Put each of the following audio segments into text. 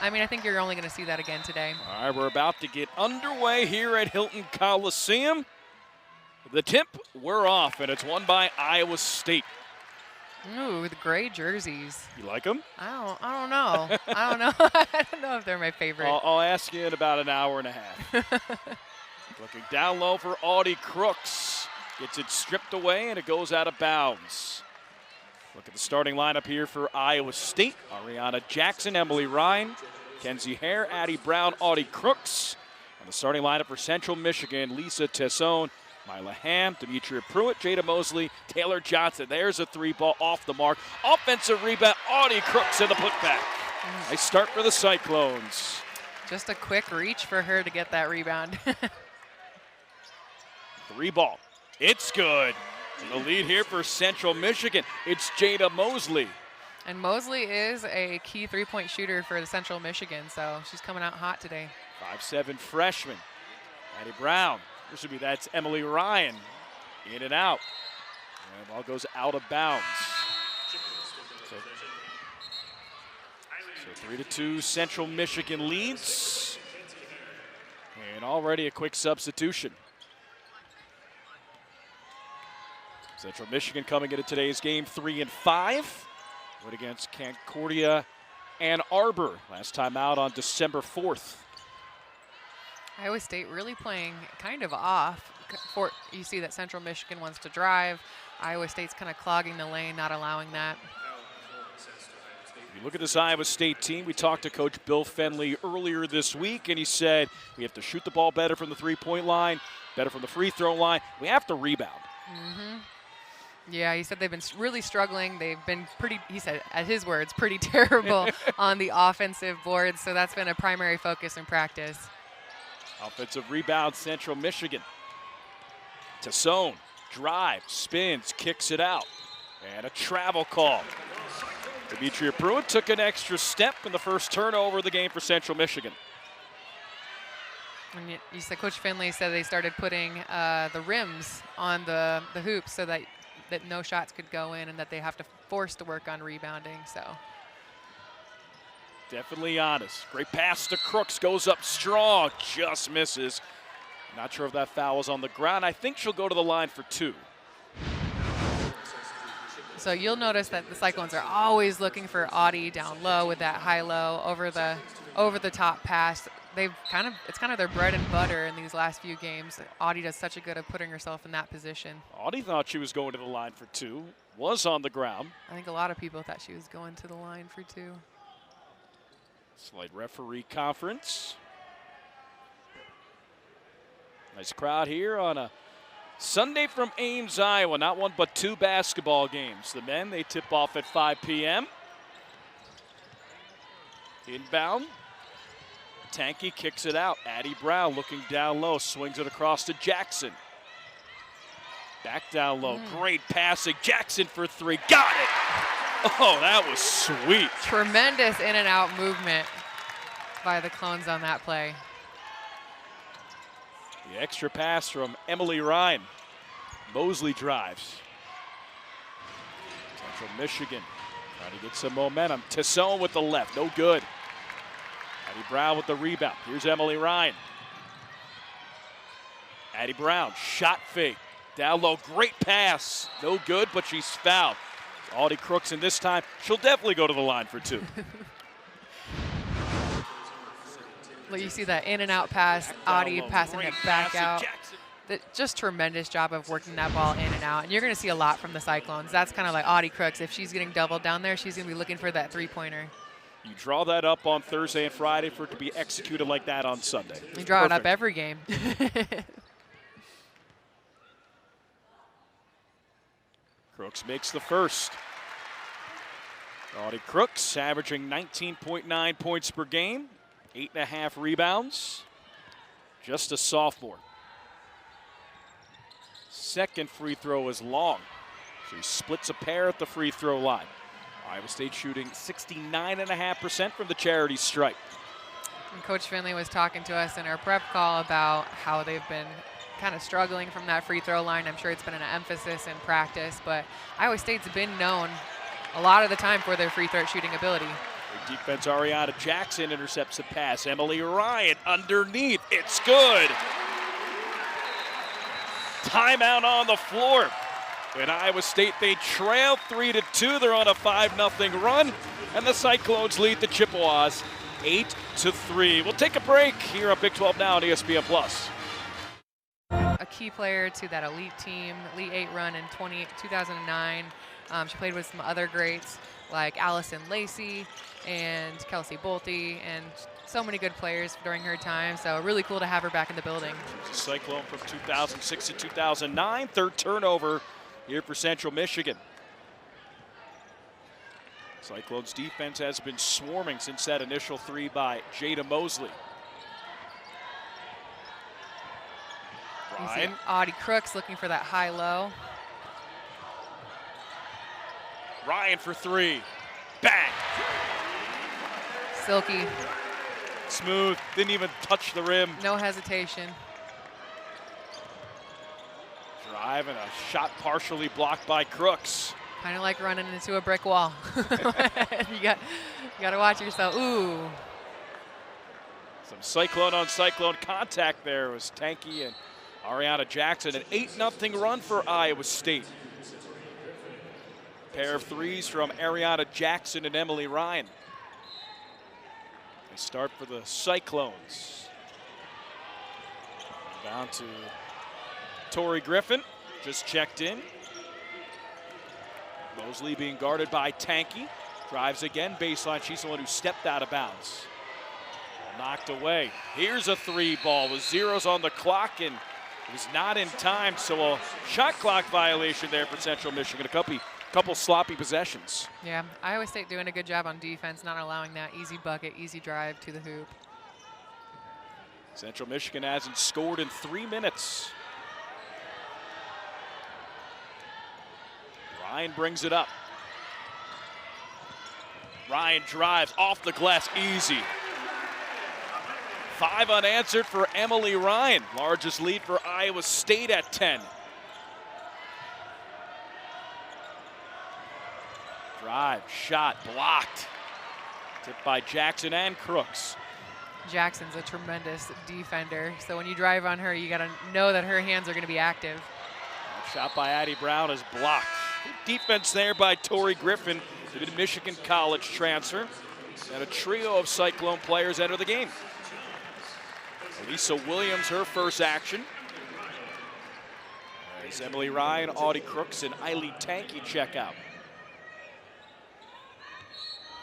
I mean, I think you're only going to see that again today. All right, we're about to get underway here at Hilton Coliseum. The tip, we're off, and it's won by Iowa State. Ooh, the gray jerseys. You like them? I don't know. I don't know. I don't know if they're my favorite. I'll ask you in about an hour and a half. Looking down low for Audie Crooks. Gets it stripped away, and it goes out of bounds. Look at the starting lineup here for Iowa State. Ariana Jackson, Emily Ryan, Kenzie Hare, Addie Brown, Audie Crooks. And the starting lineup for Central Michigan, Lisa Tessone, Mila Hamm, Demetria Pruitt, Jada Mosley, Taylor Johnson. There's a three ball off the mark. Offensive rebound, Audie Crooks in the putback. Nice start for the Cyclones. Just a quick reach for her to get that rebound. Three ball. It's good. And the lead here for Central Michigan. It's Jada Mosley. And Mosley is a key three-point shooter for the Central Michigan, so she's coming out hot today. 5'7" freshman. Addie Brown. That's Emily Ryan. In and out. And the ball goes out of bounds. So 3-2 Central Michigan leads. And already a quick substitution. Central Michigan coming into today's game 3-5. Went against Concordia Ann Arbor last time out on December 4th. Iowa State really playing kind of off. You see that Central Michigan wants to drive. Iowa State's kind of clogging the lane, not allowing that. If you look at this Iowa State team, we talked to Coach Bill Fenley earlier this week, and he said we have to shoot the ball better from the three-point line, better from the free throw line. We have to rebound. Mm-hmm. Yeah, he said they've been really struggling. They've been pretty, he said, at his words, pretty terrible on the offensive boards. So that's been a primary focus in practice. Offensive rebound, Central Michigan. Tessone, drive, spins, kicks it out. And a travel call. Demetria Pruitt took an extra step in the first turnover of the game for Central Michigan. And you said Coach Finley said they started putting the rims on the hoops so that no shots could go in and that they have to force to work on rebounding. So definitely honest. Great pass to Crooks, goes up strong, just misses. Not sure if that foul was on the ground. I think she'll go to the line for two. So you'll notice that the Cyclones are always looking for Audie down low with that high-low over the top pass. It's kind of their bread and butter in these last few games. Audie does such a good at putting herself in that position. Audie thought she was going to the line for two, was on the ground. I think a lot of people thought she was going to the line for two. Slight referee conference. Nice crowd here on a Sunday from Ames, Iowa. Not one but two basketball games. The men, they tip off at 5 p.m. Inbound. Tanky kicks it out. Addie Brown looking down low, swings it across to Jackson. Back down low, great passing. Jackson for three, got it. Oh, that was sweet. Tremendous in and out movement by the Clones on that play. The extra pass from Emily Ryan. Mosley drives. Central Michigan trying to get some momentum. Tessone with the left, no good. Addie Brown with the rebound. Here's Emily Ryan. Addie Brown, shot fake. Down low, great pass. No good, but she's fouled. Audie Crooks, and this time, she'll definitely go to the line for two. Look, you see that in and out pass, Audie passing it back out. Just tremendous job of working that ball in and out. And you're going to see a lot from the Cyclones. That's kind of like Audie Crooks. If she's getting doubled down there, she's going to be looking for that three-pointer. You draw that up on Thursday and Friday for it to be executed like that on Sunday. You draw it up every game. Crooks makes the first. Audie Crooks averaging 19.9 points per game, 8.5 rebounds. Just a sophomore. Second free throw is long. So he splits a pair at the free throw line. Iowa State shooting 69.5% from the charity stripe. And Coach Finley was talking to us in our prep call about how they've been kind of struggling from that free throw line. I'm sure it's been an emphasis in practice, but Iowa State's been known a lot of the time for their free throw shooting ability. Defense, Ariana Jackson intercepts the pass. Emily Ryan underneath. It's good. Timeout on the floor. In Iowa State, they trail 3-2. They're on a 5-0 run. And the Cyclones lead the Chippewas 8-3. We'll take a break here on Big 12 Now on ESPN+. A key player to that elite team, Elite 8 run in 2009. She played with some other greats like Allison Lacey and Kelsey Bolte, and so many good players during her time. So really cool to have her back in the building. She's a Cyclone from 2006 to 2009. Third turnover here for Central Michigan. Cyclones defense has been swarming since that initial three by Jada Mosley. Ryan. Audie Crooks looking for that high-low. Ryan for three. Bang! Silky. Smooth. Didn't even touch the rim. No hesitation. Drive and a shot partially blocked by Crooks. Kind of like running into a brick wall. you got to watch yourself. Ooh. Some Cyclone on Cyclone contact there. It was Tanky and Ariana Jackson. An 8-0 run for Iowa State. Pair of threes from Ariana Jackson and Emily Ryan. They start for the Cyclones. Down to Tori Griffin, just checked in. Mosley being guarded by Tanky. Drives again, baseline. She's the one who stepped out of bounds. Knocked away. Here's a three ball with zeros on the clock, and it was not in time, so a shot clock violation there for Central Michigan. A couple sloppy possessions. Yeah, Iowa State doing a good job on defense, not allowing that easy bucket, easy drive to the hoop. Central Michigan hasn't scored in 3 minutes. Ryan brings it up. Ryan drives off the glass, easy. 5 unanswered for Emily Ryan. Largest lead for Iowa State at 10. Drive, shot, blocked. Tipped by Jackson and Crooks. Jackson's a tremendous defender, so when you drive on her, you got to know that her hands are going to be active. Shot by Addie Brown is blocked. Defense there by Tori Griffin, the Michigan College transfer. And a trio of Cyclone players enter the game. Elisa Williams, her first action. As Emily Ryan, Audie Crooks, and Eileen Tanky check out.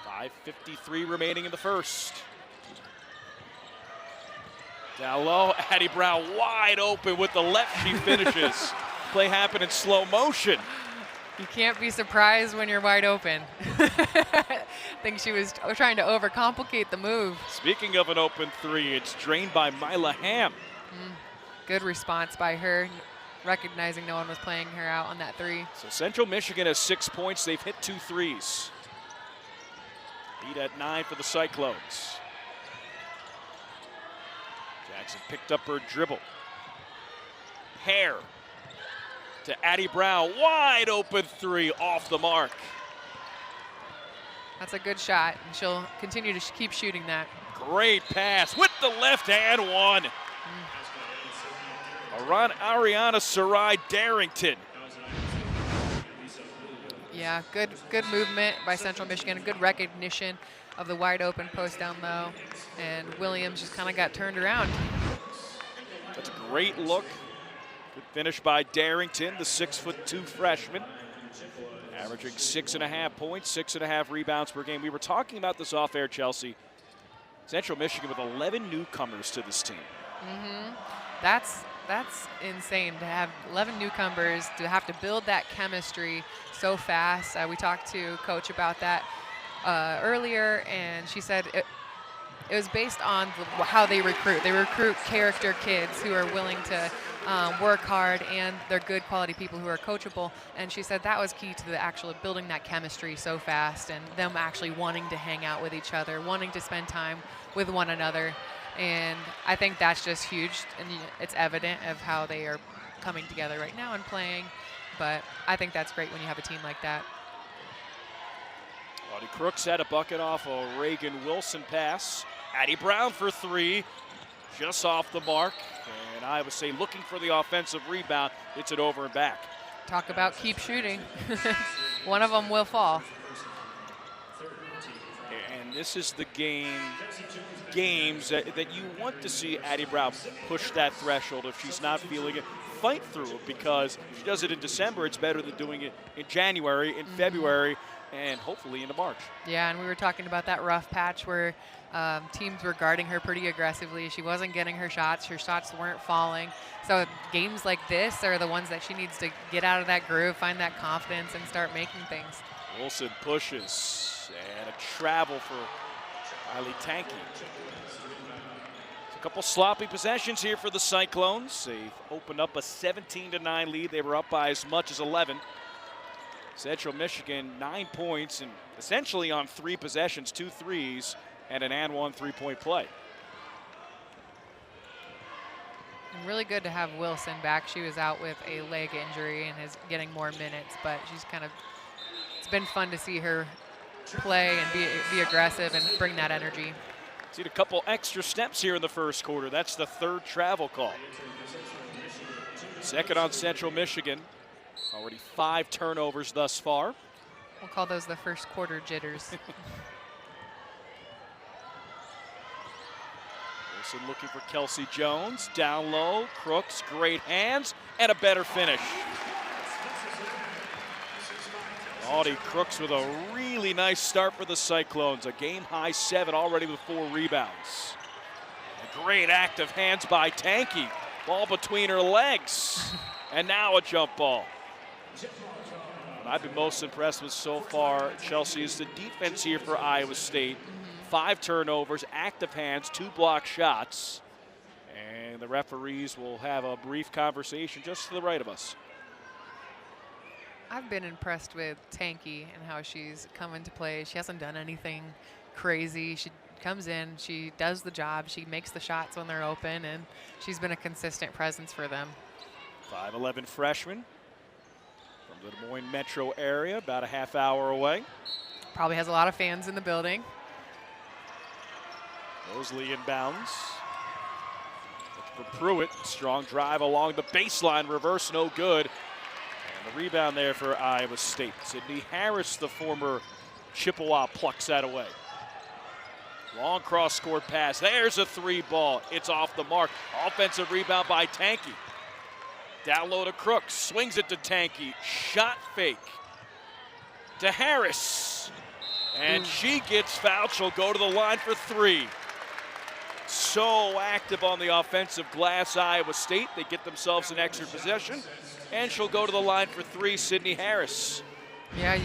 5:53 remaining in the first. Down low, Addie Brown wide open with the left, she finishes. Play happened in slow motion. You can't be surprised when you're wide open. I think she was trying to overcomplicate the move. Speaking of an open three, it's drained by Mila Hamm. Good response by her, recognizing no one was playing her out on that three. So Central Michigan has 6 points. They've hit 2 threes. Lead at 9 for the Cyclones. Jackson picked up her dribble. Hare to Addie Brown, wide open three off the mark. That's a good shot, and she'll continue to keep shooting that. Great pass with the left hand one. Ariana Sarai Darrington. Yeah, good movement by Central Michigan, good recognition of the wide open post down low, and Williams just kind of got turned around. That's a great look. Good finish by Darrington, the 6'2" freshman. Averaging 6.5 points, 6.5 rebounds per game. We were talking about this off air, Chelsea. Central Michigan with 11 newcomers to this team. That's insane to have 11 newcomers, to have to build that chemistry so fast. We talked to Coach about that earlier, and she said it was based on how they recruit. They recruit character kids who are willing to work hard, and they're good quality people who are coachable. And she said that was key to the actual building that chemistry so fast, and them actually wanting to hang out with each other, wanting to spend time with one another. And I think that's just huge, and it's evident of how they are coming together right now and playing. But I think that's great when you have a team like that. Audie Crooks had a bucket off a Reagan Wilson pass. Addie Brown for three, just off the mark. And Iowa State looking for the offensive rebound. Hits it over and back. Talk about keep shooting. One of them will fall. And this is the games that you want to see Addie Brown push that threshold. If she's not feeling it, fight through it, because if she does it in December, it's better than doing it in January, in February, and hopefully into March. Yeah, and we were talking about that rough patch where teams were guarding her pretty aggressively. She wasn't getting her shots weren't falling. So games like this are the ones that she needs to get out of that groove, find that confidence, and start making things. Wilson pushes, and a travel for Riley Tanky. A couple sloppy possessions here for the Cyclones. They've opened up a 17-9 lead. They were up by as much as 11. Central Michigan, 9 points, and essentially on 3 possessions, 2 threes, and an and 1 3-point play. And really good to have Wilson back. She was out with a leg injury and is getting more minutes, but she's it's been fun to see her play and be aggressive and bring that energy. Seen a couple extra steps here in the first quarter. That's the 3rd travel call. Second on Central Michigan. Already 5 turnovers thus far. We'll call those the first quarter jitters. Wilson looking for Kelsey Jones. Down low, Crooks, great hands, and a better finish. Audie Crooks with a really nice start for the Cyclones. A game-high 7 already with 4 rebounds. A great act of hands by Tanky. Ball between her legs. And now a jump ball. What I've been most impressed with so far, Chelsea, is the defense here for Iowa State. 5 turnovers, active hands, 2 block shots. And the referees will have a brief conversation just to the right of us. I've been impressed with Tanky and how she's come into play. She hasn't done anything crazy. She comes in, she does the job, she makes the shots when they're open, and she's been a consistent presence for them. 5'11" freshman from the Des Moines metro area, about a half hour away. Probably has a lot of fans in the building. Mosley inbounds. Looking for Pruitt. Strong drive along the baseline. Reverse, no good. And the rebound there for Iowa State. Sydney Harris, the former Chippewa, plucks that away. Long cross-court pass. There's a 3 ball. It's off the mark. Offensive rebound by Tanky. Down low to Crooks. Swings it to Tanky. Shot fake to Harris. And she gets fouled. She'll go to the line for 3. So active on the offensive glass, Iowa State. They get themselves an extra possession. And she'll go to the line for 3, Sydney Harris. Yeah,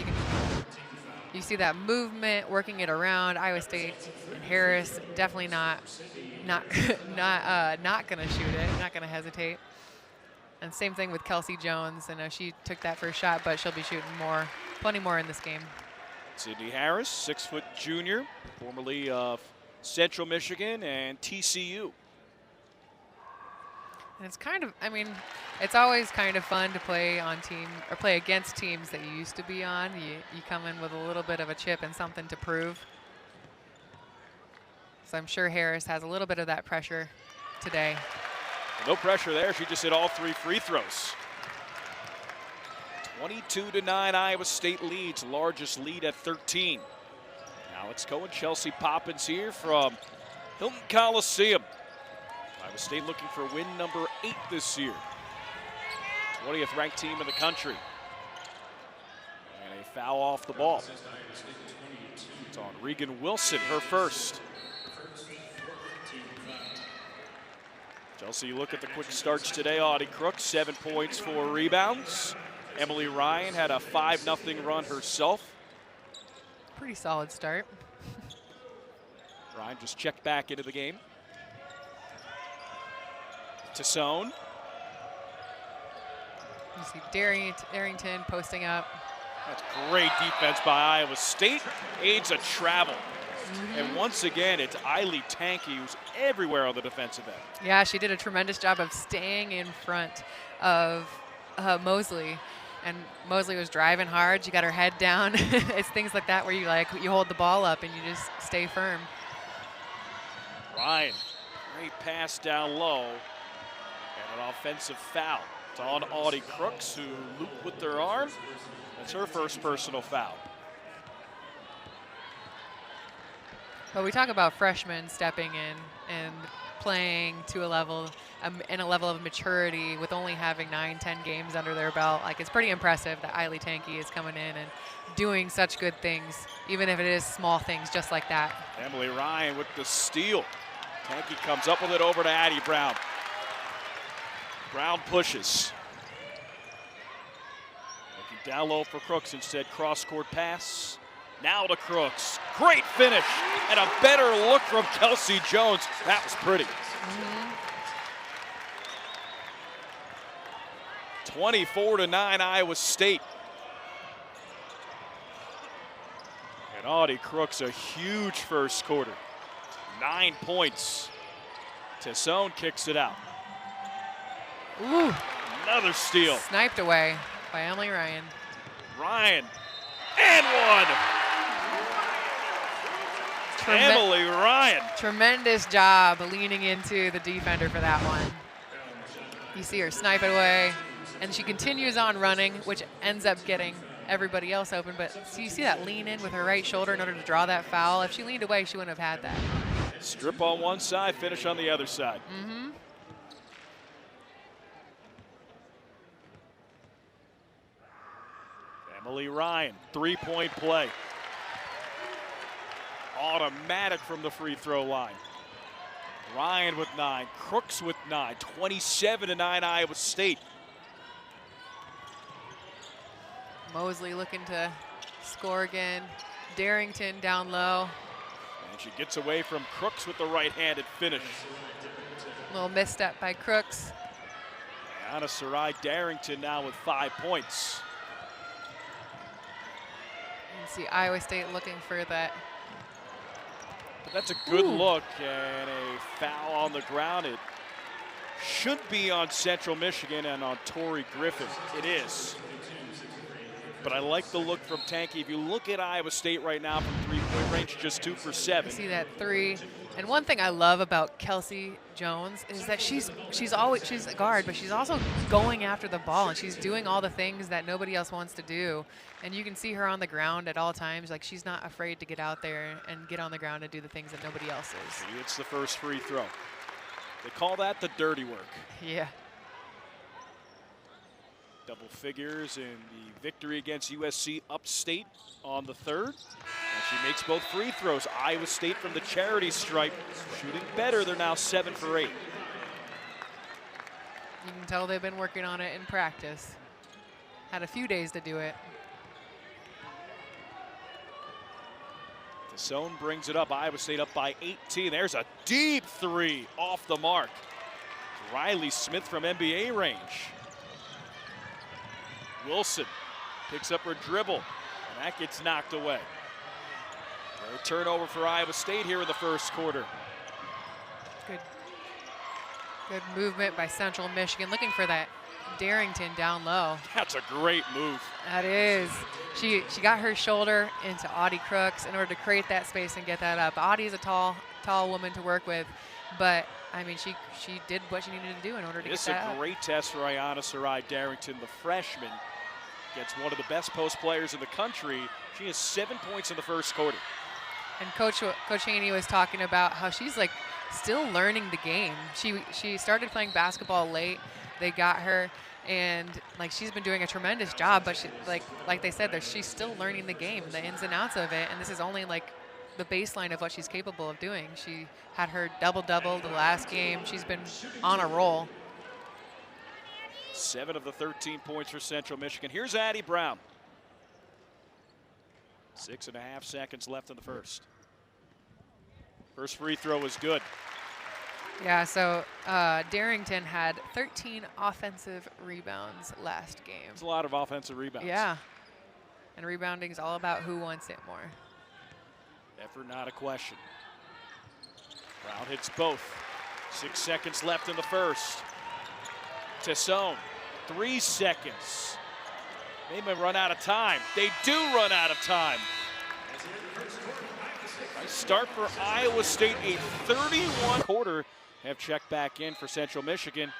you see that movement, working it around. Iowa State and Harris definitely not going to shoot it, not going to hesitate. And same thing with Kelsey Jones. I know she took that first shot, but she'll be shooting plenty more in this game. Sydney Harris, 6-foot junior, formerly of Central Michigan and TCU. And it's it's always kind of fun to play play against teams that you used to be on. You come in with a little bit of a chip and something to prove. So I'm sure Harris has a little bit of that pressure today. No pressure there. She just hit all 3 free throws. 22-9 Iowa State leads, largest lead at 13. Alex Cohen, Chelsea Poppins here from Hilton Coliseum. Iowa State looking for win number 8 this year. 20th ranked team in the country. And a foul off the ball. It's on Reagan Wilson, her first. Chelsea, you look at the quick starts today. Audie Crooks, 7 points, 4 rebounds. Emily Ryan had a 5-0 run herself. Pretty solid start. Ryan just checked back into the game. Tassone. You see Darrington posting up. That's great defense by Iowa State. Aids a travel. And once again, it's Riley Tanky, who's everywhere on the defensive end. Yeah, she did a tremendous job of staying in front of Mosley. And Mosley was driving hard. She got her head down. It's things like that where you hold the ball up and you just stay firm. Ryan, great pass down low, and an offensive foul. It's on Audie Crooks, who looped with their arm. That's her first personal foul. But we talk about freshmen stepping in and playing to a level of maturity with only having 9-10 games under their belt. Like, it's pretty impressive that Eiley Tanky is coming in and doing such good things, even if it is small things just like that. Emily Ryan with the steal. Tanky comes up with it over to Addie Brown. Brown pushes. Looking down low for Crooks, instead cross-court pass. Now to Crooks. Great finish and a better look from Kelsey Jones. That was pretty. 24-9 Iowa State. And Audie Crooks a huge first quarter. 9 points. Tessone kicks it out. Ooh. Another steal. Sniped away by Emily Ryan. Ryan and one. Emily Ryan. Tremendous job leaning into the defender for that one. You see her snipe it away, and she continues on running, which ends up getting everybody else open. But so you see that lean in with her right shoulder in order to draw that foul. If she leaned away, she wouldn't have had that. Strip on one side, finish on the other side. Emily Ryan, three-point play. Automatic from the free throw line. Ryan with 9, Crooks with 9, 27-9 Iowa State. Mosley looking to score again. Darrington down low. And she gets away from Crooks with the right-handed finish. Little misstep by Crooks. Anna Sarai Darrington now with 5 points. You can see Iowa State looking for that. But that's a good look, and a foul on the ground. It should be on Central Michigan and on Tori Griffin. It is. But I like the look from Tanky. If you look at Iowa State right now from three-point range, just 2 for 7. You see that 3. And one thing I love about Kelsey Jones is that she's a guard, but she's also going after the ball, and she's doing all the things that nobody else wants to do. And you can see her on the ground at all times. Like, she's not afraid to get out there and get on the ground and do the things that nobody else is. It's the first free throw. They call that the dirty work. Yeah. Double figures in the victory against USC Upstate on the 3rd. And she makes both free throws. Iowa State from the charity stripe, shooting better. They're now 7 for 8. You can tell they've been working on it in practice. Had a few days to do it. Tessone brings it up. Iowa State up by 18. There's a deep 3 off the mark. Riley Smith from NBA range. Wilson picks up her dribble, and that gets knocked away. A turnover for Iowa State here in the first quarter. Good movement by Central Michigan, looking for that Darrington down low. That's a great move. That is. She got her shoulder into Audie Crooks in order to create that space and get that up. Audie is a tall woman to work with, but I mean, she did what she needed to do in order to get that up. It's a great test for Ayanna Sarai Darrington, the freshman. Gets one of the best post players in the country. She has 7 points in the first quarter. And Coach Haney was talking about how she's like still learning the game. She started playing basketball late. They got her, and like she's been doing a tremendous job. But she, like they said, she's still learning the game, the ins and outs of it. And this is only like the baseline of what she's capable of doing. She had her double-double the last game. She's been on a roll. 7 of the 13 points for Central Michigan. Here's Addie Brown. 6.5 seconds left in the first. First free throw was good. Yeah, so Darrington had 13 offensive rebounds last game. It's a lot of offensive rebounds. Yeah, and rebounding is all about who wants it more. Effort not a question. Brown hits both. 6 seconds left in the first. Tessone, 3 seconds. They may run out of time. They do run out of time. Nice start for Iowa State, a 31 quarter. Have checked back in for Central Michigan.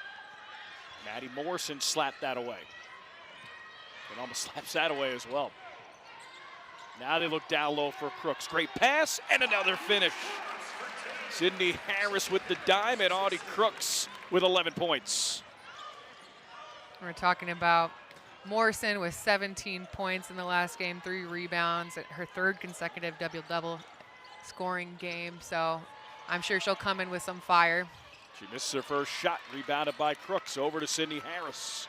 Maddie Morrison slapped that away. And almost slaps that away as well. Now they look down low for Crooks. Great pass and another finish. Sydney Harris with the dime and Audie Crooks with 11 points. We're talking about Morrison with 17 points in the last game, 3 rebounds, her 3rd consecutive double-double scoring game. So I'm sure she'll come in with some fire. She misses her first shot, rebounded by Crooks. Over to Sydney Harris.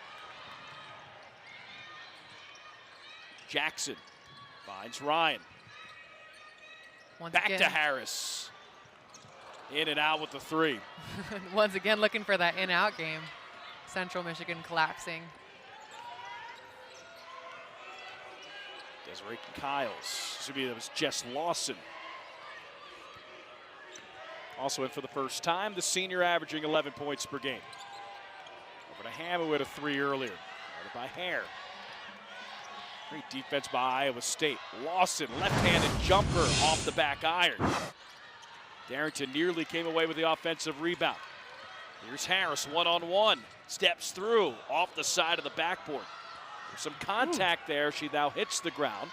Jackson finds Ryan. Back to Harris. In and out with the 3. Once again, looking for that in-out game. Central Michigan collapsing. Desiree Kiles. Excuse me, that was Jess Lawson. Also in for the first time, the senior averaging 11 points per game. Over to Hammer with a 3 earlier. Guarded by Hare. Great defense by Iowa State. Lawson, left-handed jumper off the back iron. Darrington nearly came away with the offensive rebound. Here's Harris, one-on-one. Steps through, off the side of the backboard. There's some contact there. She now hits the ground.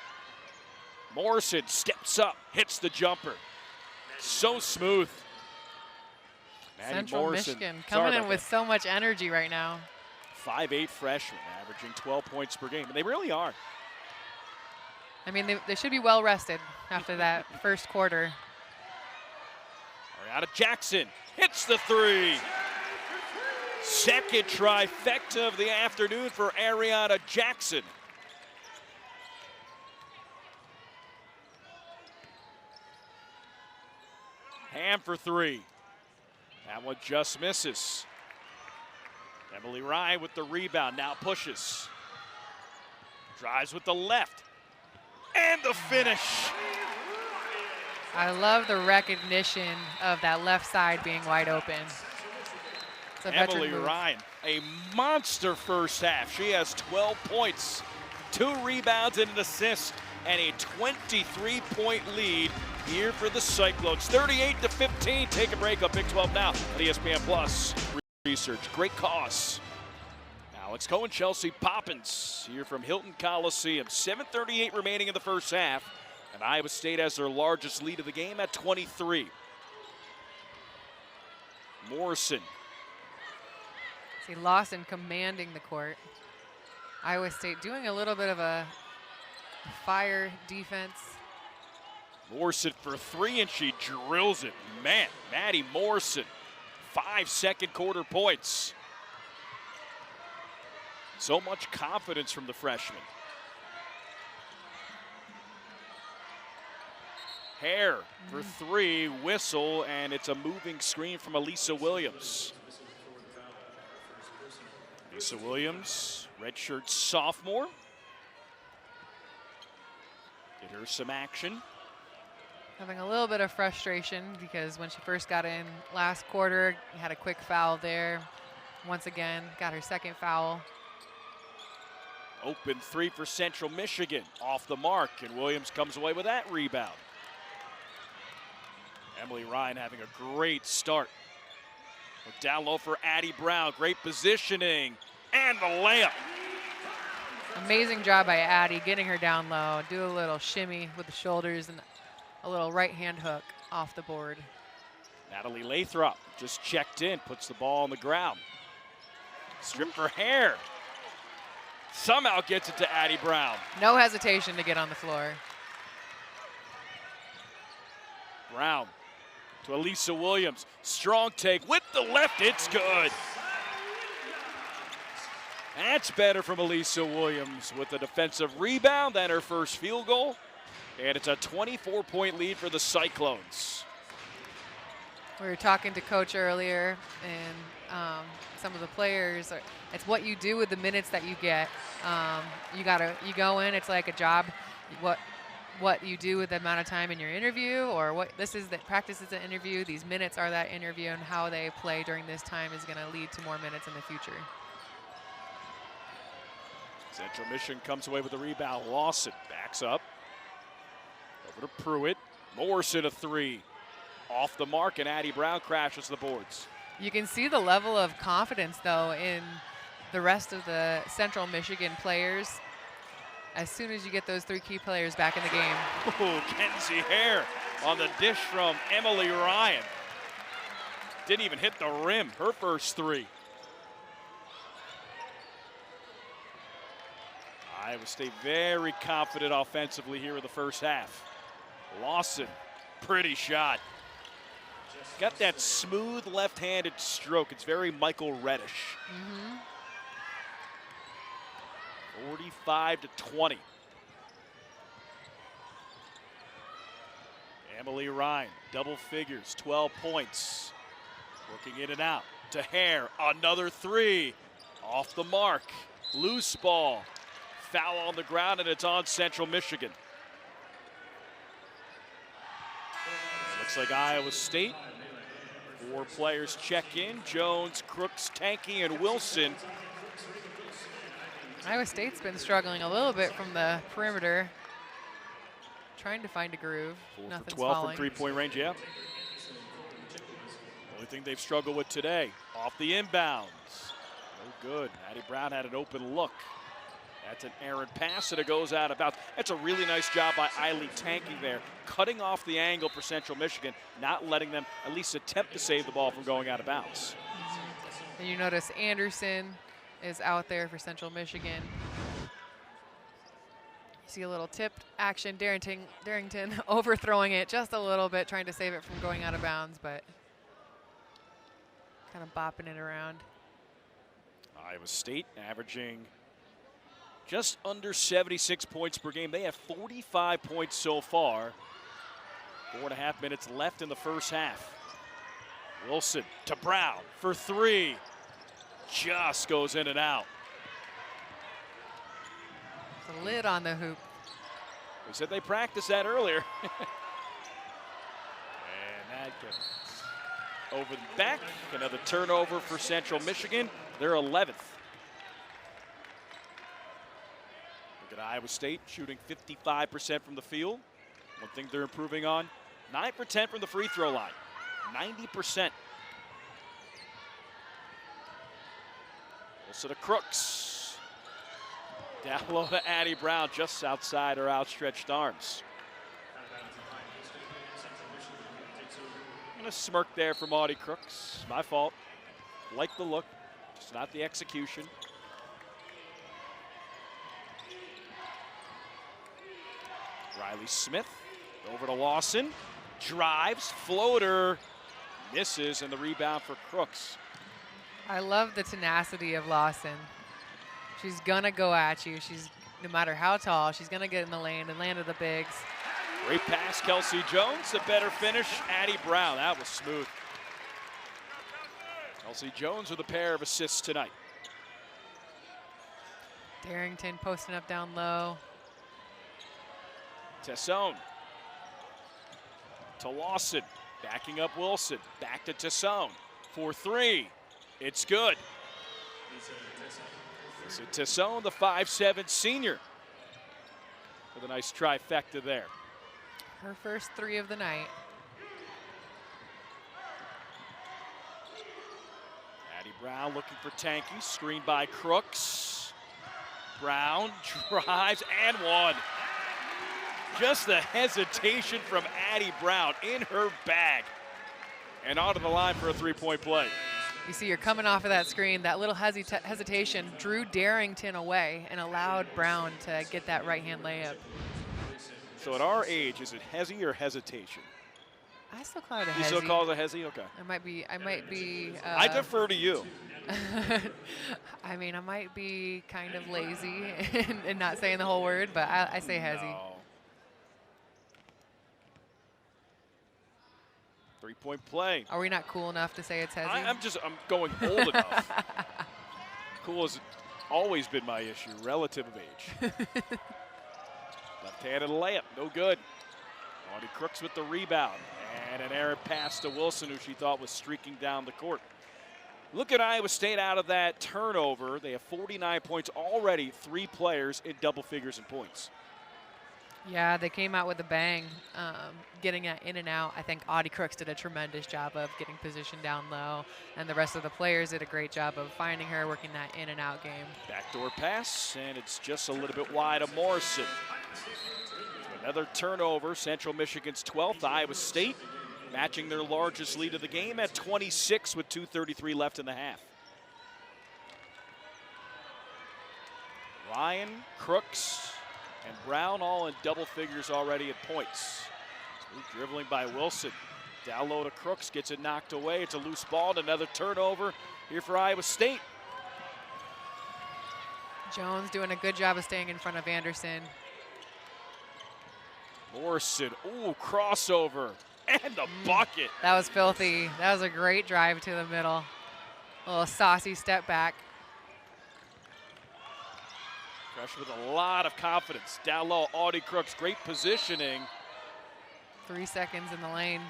Morrison steps up, hits the jumper. So smooth. Maddie Central Morrison, Michigan coming in with so much energy right now. 5'8" freshman, averaging 12 points per game. And they really are. I mean, they should be well rested after that first quarter. Ariana Jackson hits the 3. Second trifecta of the afternoon for Ariana Jackson. Ham for 3. That one just misses. Emily Ryan with the rebound, now pushes. Drives with the left. And the finish. I love the recognition of that left side being wide open. Emily Ryan, a monster first half. She has 12 points, 2 rebounds and an assist, and a 23-point lead here for the Cyclones. 38-15. Take a break on Big 12 Now on ESPN Plus. Research, great cause. Alex Cohen, Chelsea Poppins here from Hilton Coliseum. 7:38 remaining in the first half, and Iowa State has their largest lead of the game at 23. Morrison. See Lawson commanding the court. Iowa State doing a little bit of a fire defense. Morrison for 3, and she drills it. Man, Maddie Morrison, 5 second quarter points. So much confidence from the freshman. Hare for 3, whistle, and it's a moving screen from Elisa Williams. Elisa Williams, redshirt sophomore. Get her some action. Having a little bit of frustration because when she first got in last quarter, had a quick foul there. Once again, got her 2nd foul. Open 3 for Central Michigan, off the mark, and Williams comes away with that rebound. Emily Ryan having a great start. Look down low for Addie Brown, great positioning, and the layup. Amazing job by Addie, getting her down low, do a little shimmy with the shoulders and a little right-hand hook off the board. Natalie Lathrop just checked in, puts the ball on the ground. Strip for Hare. Somehow gets it to Addie Brown. No hesitation to get on the floor. Brown to Elisa Williams. Strong take with the left, it's good. That's better from Elisa Williams with a defensive rebound and her first field goal. And it's a 24-point lead for the Cyclones. We were talking to Coach earlier, and some of the players. It's what you do with the minutes that you get. You go in. It's like a job. What you do with the amount of time in your interview, or what this is that practice is an interview. These minutes are that interview, and how they play during this time is going to lead to more minutes in the future. Central Michigan comes away with the rebound. Lawson backs up. Over to Pruitt. Morrison a three. Off the mark, and Addie Brown crashes the boards. You can see the level of confidence, though, in the rest of the Central Michigan players as soon as you get those 3 key players back in the game. Ooh, Kenzie Hare on the dish from Emily Ryan. Didn't even hit the rim, her first 3. Iowa State very confident offensively here in the first half. Lawson, pretty shot. Got that smooth left-handed stroke. It's very Michael Reddish. 45-20. Emily Ryan, double figures, 12 points. Working in and out to Hare, another 3. Off the mark, loose ball. Foul on the ground, and it's on Central Michigan. Looks like Iowa State. 4 players check in: Jones, Crooks, Tanky, and Wilson. Iowa State's been struggling a little bit from the perimeter, trying to find a groove. 4 Nothing's for 12 falling. from three-point range, yeah. Only thing they've struggled with today, off the inbounds. No good. Addie Brown had an open look. That's an errant pass, and it goes out of bounds. That's a really nice job by Eiley Tanky there, cutting off the angle for Central Michigan, not letting them at least attempt to save the ball from going out of bounds. And you notice Anderson is out there for Central Michigan. You see a little tipped action. Darrington overthrowing it just a little bit, trying to save it from going out of bounds, but kind of bopping it around. Iowa State averaging just under 76 points per game. They have 45 points so far. 4.5 minutes left in the first half. Wilson to Brown for 3. Just goes in and out. The lid on the hoop. We said they practiced that earlier. And that gets over the back. Another turnover for Central Michigan. They're 11th. Look at Iowa State shooting 55% from the field. One thing they're improving on, 9 for 10 from the free throw line, 90%. Also to Crooks. Down low to Addie Brown, just outside her outstretched arms. And a smirk there from Audie Crooks. My fault. Like the look, just not the execution. Riley Smith over to Lawson. Drives, floater, misses, and the rebound for Crooks. I love the tenacity of Lawson. She's gonna go at you. She's, no matter how tall, she's gonna get in the lane and land with the bigs. Great pass, Kelsey Jones. A better finish, Addie Brown. That was smooth. Kelsey Jones with a pair of assists tonight. Darrington posting up down low. Tessone to Lawson, backing up Wilson. Back to Tessone for 3. It's good. So Tessone, the 5'7" senior, with a nice trifecta there. Her first 3 of the night. Addie Brown looking for Tanky, screened by Crooks. Brown drives and 1. Just the hesitation from Addie Brown in her bag. And onto the line for a 3-point play. You see, you're coming off of that screen. That little hesitation drew Darrington away and allowed Brown to get that right-hand layup. So at our age, is it hezi or hesitation? I still call it a hezi. You still call it a hezi? Okay. I might be. I defer to you. I mean, I might be kind of lazy and not saying the whole word, but I say hezi. No. 3-point play. Are we not cool enough to say it's hezi? I'm going old enough. Cool has always been my issue, relative of age. Left-handed layup, no good. Audie Crooks with the rebound. And an errant pass to Wilson, who she thought was streaking down the court. Look at Iowa State out of that turnover. They have 49 points already, 3 players in double figures in points. Yeah, they came out with a bang, getting it in and out. I think Audie Crooks did a tremendous job of getting position down low, and the rest of the players did a great job of finding her, working that in and out game. Backdoor pass, and it's just a little bit wide of Morrison. Another turnover, Central Michigan's 12th, Iowa State matching their largest lead of the game at 26 with 2:33 left in the half. Ryan, Crooks, and Brown all in double figures already at points. Smooth dribbling by Wilson. Down low to Crooks, gets it knocked away. It's a loose ball and another turnover here for Iowa State. Jones doing a good job of staying in front of Anderson. Morrison, ooh, crossover, and the bucket. That was filthy. That was a great drive to the middle. A little saucy step back. Fresh with a lot of confidence. Down low, Audie Crooks, great positioning. 3 seconds in the lane.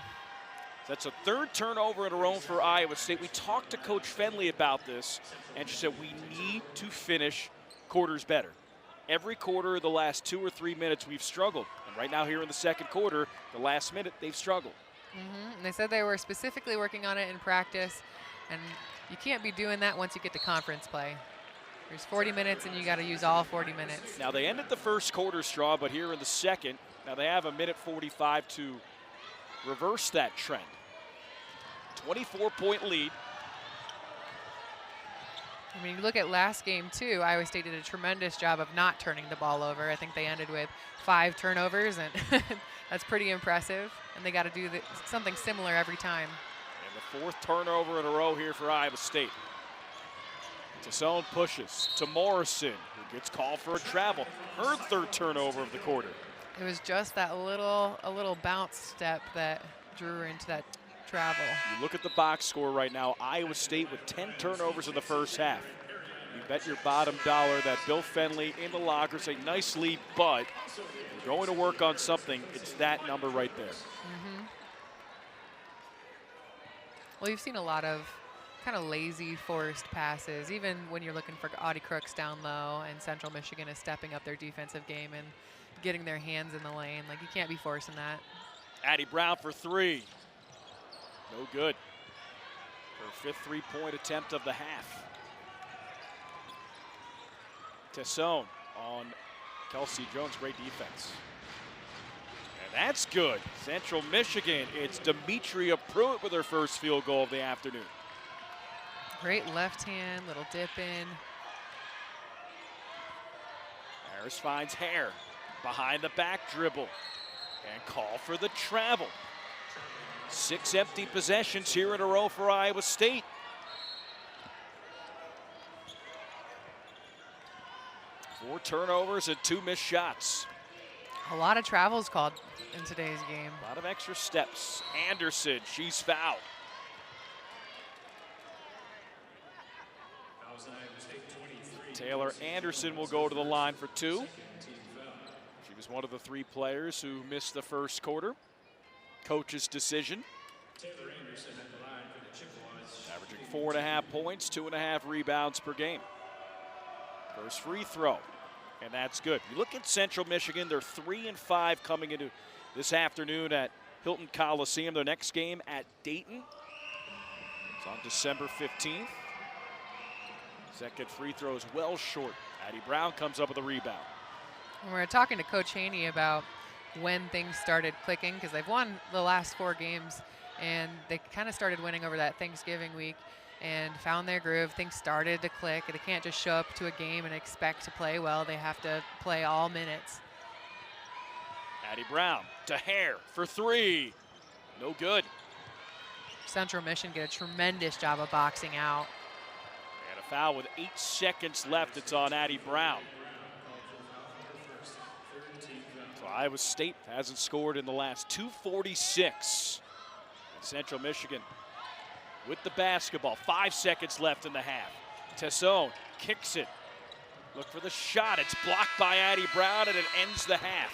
That's a 3rd turnover in a row for Iowa State. We talked to Coach Fenley about this, and she said we need to finish quarters better. Every quarter, the last 2 or 3 minutes, we've struggled. And right now here in the second quarter, the last minute, they've struggled. And they said they were specifically working on it in practice, and you can't be doing that once you get to conference play. There's 40 minutes, and you got to use all 40 minutes. Now, they ended the first quarter strong, but here in the second, now they have a minute 45 to reverse that trend. 24-point lead. I mean, you look at last game, too. Iowa State did a tremendous job of not turning the ball over. I think they ended with 5 turnovers, and that's pretty impressive. And they got to do something similar every time. And the 4th turnover in a row here for Iowa State. Tassone pushes to Morrison, who gets called for a travel. Her 3rd turnover of the quarter. It was just that a little bounce step that drew her into that travel. You look at the box score right now, Iowa State with 10 turnovers in the first half. You bet your bottom dollar that Bill Fenley in the locker say, nice lead, but you're going to work on something. It's that number right there. Well, you've seen a lot of kind of lazy forced passes, even when you're looking for Audie Crooks down low, and Central Michigan is stepping up their defensive game and getting their hands in the lane. Like, you can't be forcing that. Addie Brown for 3. No good. Her 5th 3-point attempt of the half. Tassone on Kelsey Jones, great defense. And that's good. Central Michigan, it's Demetria Pruitt with her first field goal of the afternoon. Great left hand, little dip in. Harris finds Hare behind the back dribble and call for the travel. 6 empty possessions here in a row for Iowa State. Four turnovers and 2 missed shots. A lot of travels called in today's game. A lot of extra steps. Anderson, she's fouled. Taylor Anderson will go to the line for 2. She was one of the 3 players who missed the first quarter. Coach's decision. Averaging 4.5 points, 2.5 rebounds per game. First free throw, and that's good. You look at Central Michigan, they're 3-5 coming into this afternoon at Hilton Coliseum. Their next game at Dayton. It's on December 15th. Second free throw is well short. Addie Brown comes up with a rebound. And we're talking to Coach Haney about when things started clicking, because they've won the last 4 games, and they kind of started winning over that Thanksgiving week and found their groove. Things started to click. They can't just show up to a game and expect to play well. They have to play all minutes. Addie Brown to Hare for 3. No good. Central Michigan get a tremendous job of boxing out. And a foul with 8 seconds left. It's on Addie Brown. So Iowa State hasn't scored in the last 2:46. And Central Michigan with the basketball. 5 seconds left in the half. Tassone kicks it. Look for the shot. It's blocked by Addie Brown, and it ends the half.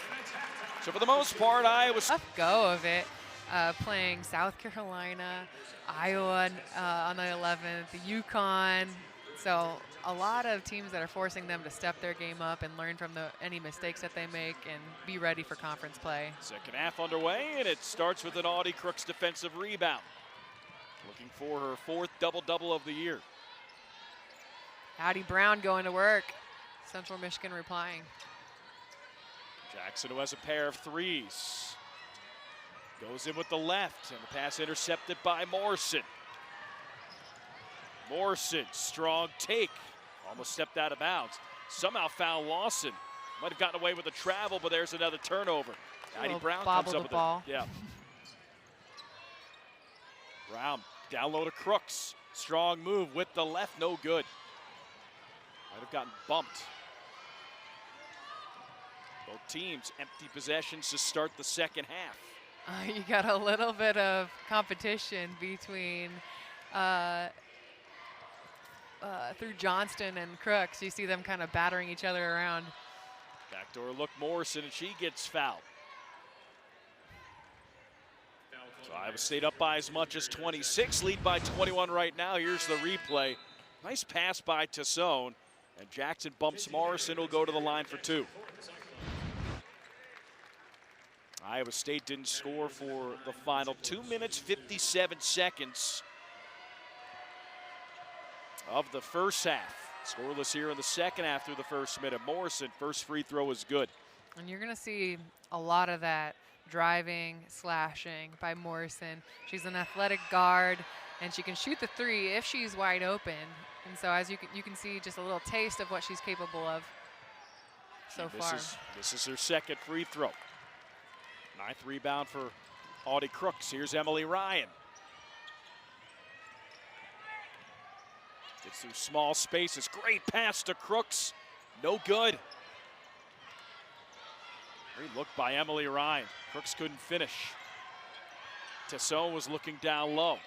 So for the most part, Iowa State. Tough go of it. playing South Carolina, Iowa on the 11th, the UConn. So a lot of teams that are forcing them to step their game up and learn from any mistakes that they make and be ready for conference play. Second half underway, and it starts with an Audie Crooks defensive rebound. Looking for her 4th double-double of the year. Addie Brown going to work. Central Michigan replying. Jackson, who has a pair of threes, goes in with the left, and the pass intercepted by Morrison. Morrison, strong take, almost stepped out of bounds. Somehow found Lawson. Might have gotten away with the travel, but there's another turnover. Addie Brown comes up with ball. Yeah. Brown down low to Crooks. Strong move with the left, no good. Might have gotten bumped. Both teams empty possessions to start the second half. You got a little bit of competition between through Johnston and Crooks. You see them kind of battering each other around. Backdoor look Morrison, and she gets fouled. So Iowa State up by as much as 26, lead by 21 right now. Here's the replay. Nice pass by Tassone, and Jackson bumps Morrison, will go to the line for 2. Iowa State didn't score for the final 2 minutes, 57 seconds of the first half. Scoreless here in the second half through the first minute. Morrison, first free throw is good. And you're going to see a lot of that driving, slashing by Morrison. She's an athletic guard, and she can shoot the 3 if she's wide open. And so as you can see just a little taste of what she's capable of so far. This is her second free throw. 9th rebound for Audie Crooks. Here's Emily Ryan. Gets through small spaces. Great pass to Crooks. No good. Great look by Emily Ryan. Crooks couldn't finish. Tassone was looking down low.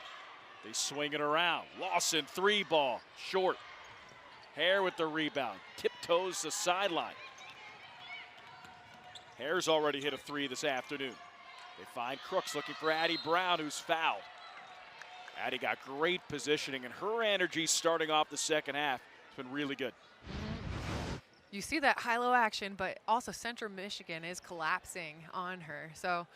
They swing it around. Lawson, 3 ball, short. Hare with the rebound. Tiptoes the sideline. Hare's already hit a 3 this afternoon. They find Crooks looking for Addie Brown, who's fouled. Addie got great positioning, and her energy starting off the second half has been really good. You see that high-low action, but also Central Michigan is collapsing on her. So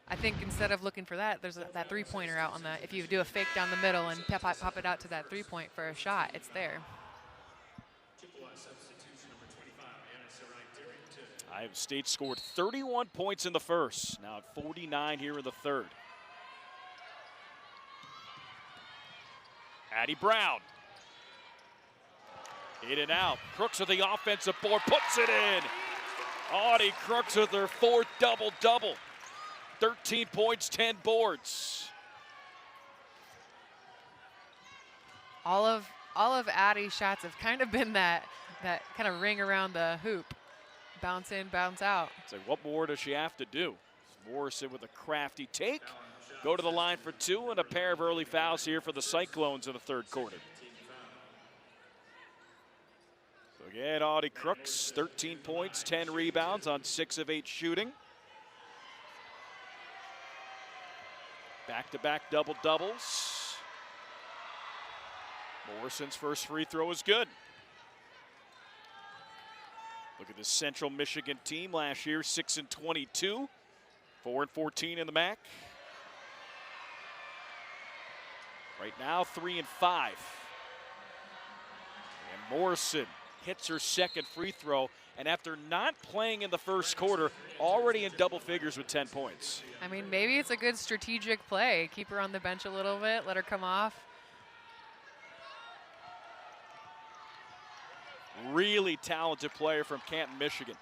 I think instead of looking for that, there's that 3-pointer out on that. If you do a fake down the middle and pop it out to that 3-point for a shot, it's there. Iowa State scored 31 points in the first, now at 49 here in the third. Addie Brown. In and out. Crooks with the offensive board, puts it in. Audie Crooks with her 4th double-double. 13 points, 10 boards. All of Addie's shots have kind of been that kind of ring around the hoop. Bounce in, bounce out. So what more does she have to do? Morrison with a crafty take. Go to the line for 2, and a pair of early fouls here for the Cyclones in the third quarter. So again, Audie Crooks, 13 points, 10 rebounds on 6 of 8 shooting. Back-to-back double-doubles. Morrison's first free throw is good. Look at this Central Michigan team last year, 6-22, 4-14 in the MAC. Right now, 3-5. And Morrison hits her second free throw, and after not playing in the first quarter, already in double figures with 10 points. I mean, maybe it's a good strategic play. Keep her on the bench a little bit, let her come off. Really talented player from Canton, Michigan.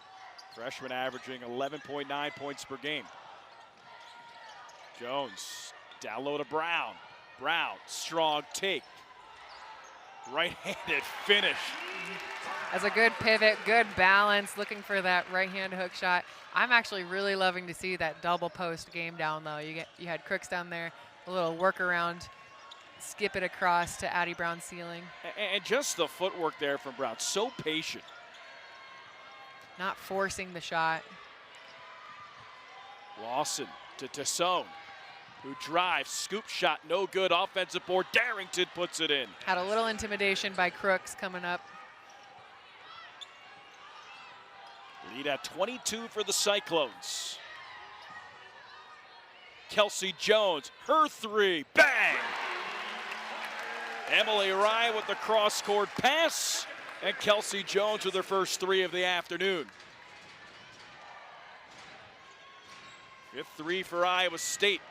Freshman averaging 11.9 points per game. Jones, down low to Brown. Brown, strong take. Right-handed finish. That's a good pivot, good balance, looking for that right-hand hook shot. I'm actually really loving to see that double post game down low. You had Crooks down there, a little workaround, skip it across to Addie Brown's ceiling. And just the footwork there from Brown, so patient. Not forcing the shot. Lawson to Tassone. who drives, scoop shot, no good, offensive board. Darrington puts it in. Had a little intimidation by Crooks coming up. Lead at 22 for the Cyclones. Kelsey Jones, her three, bang! Emily Ryan with the cross-court pass, and Kelsey Jones with her first three of the afternoon. Fifth three for Iowa State.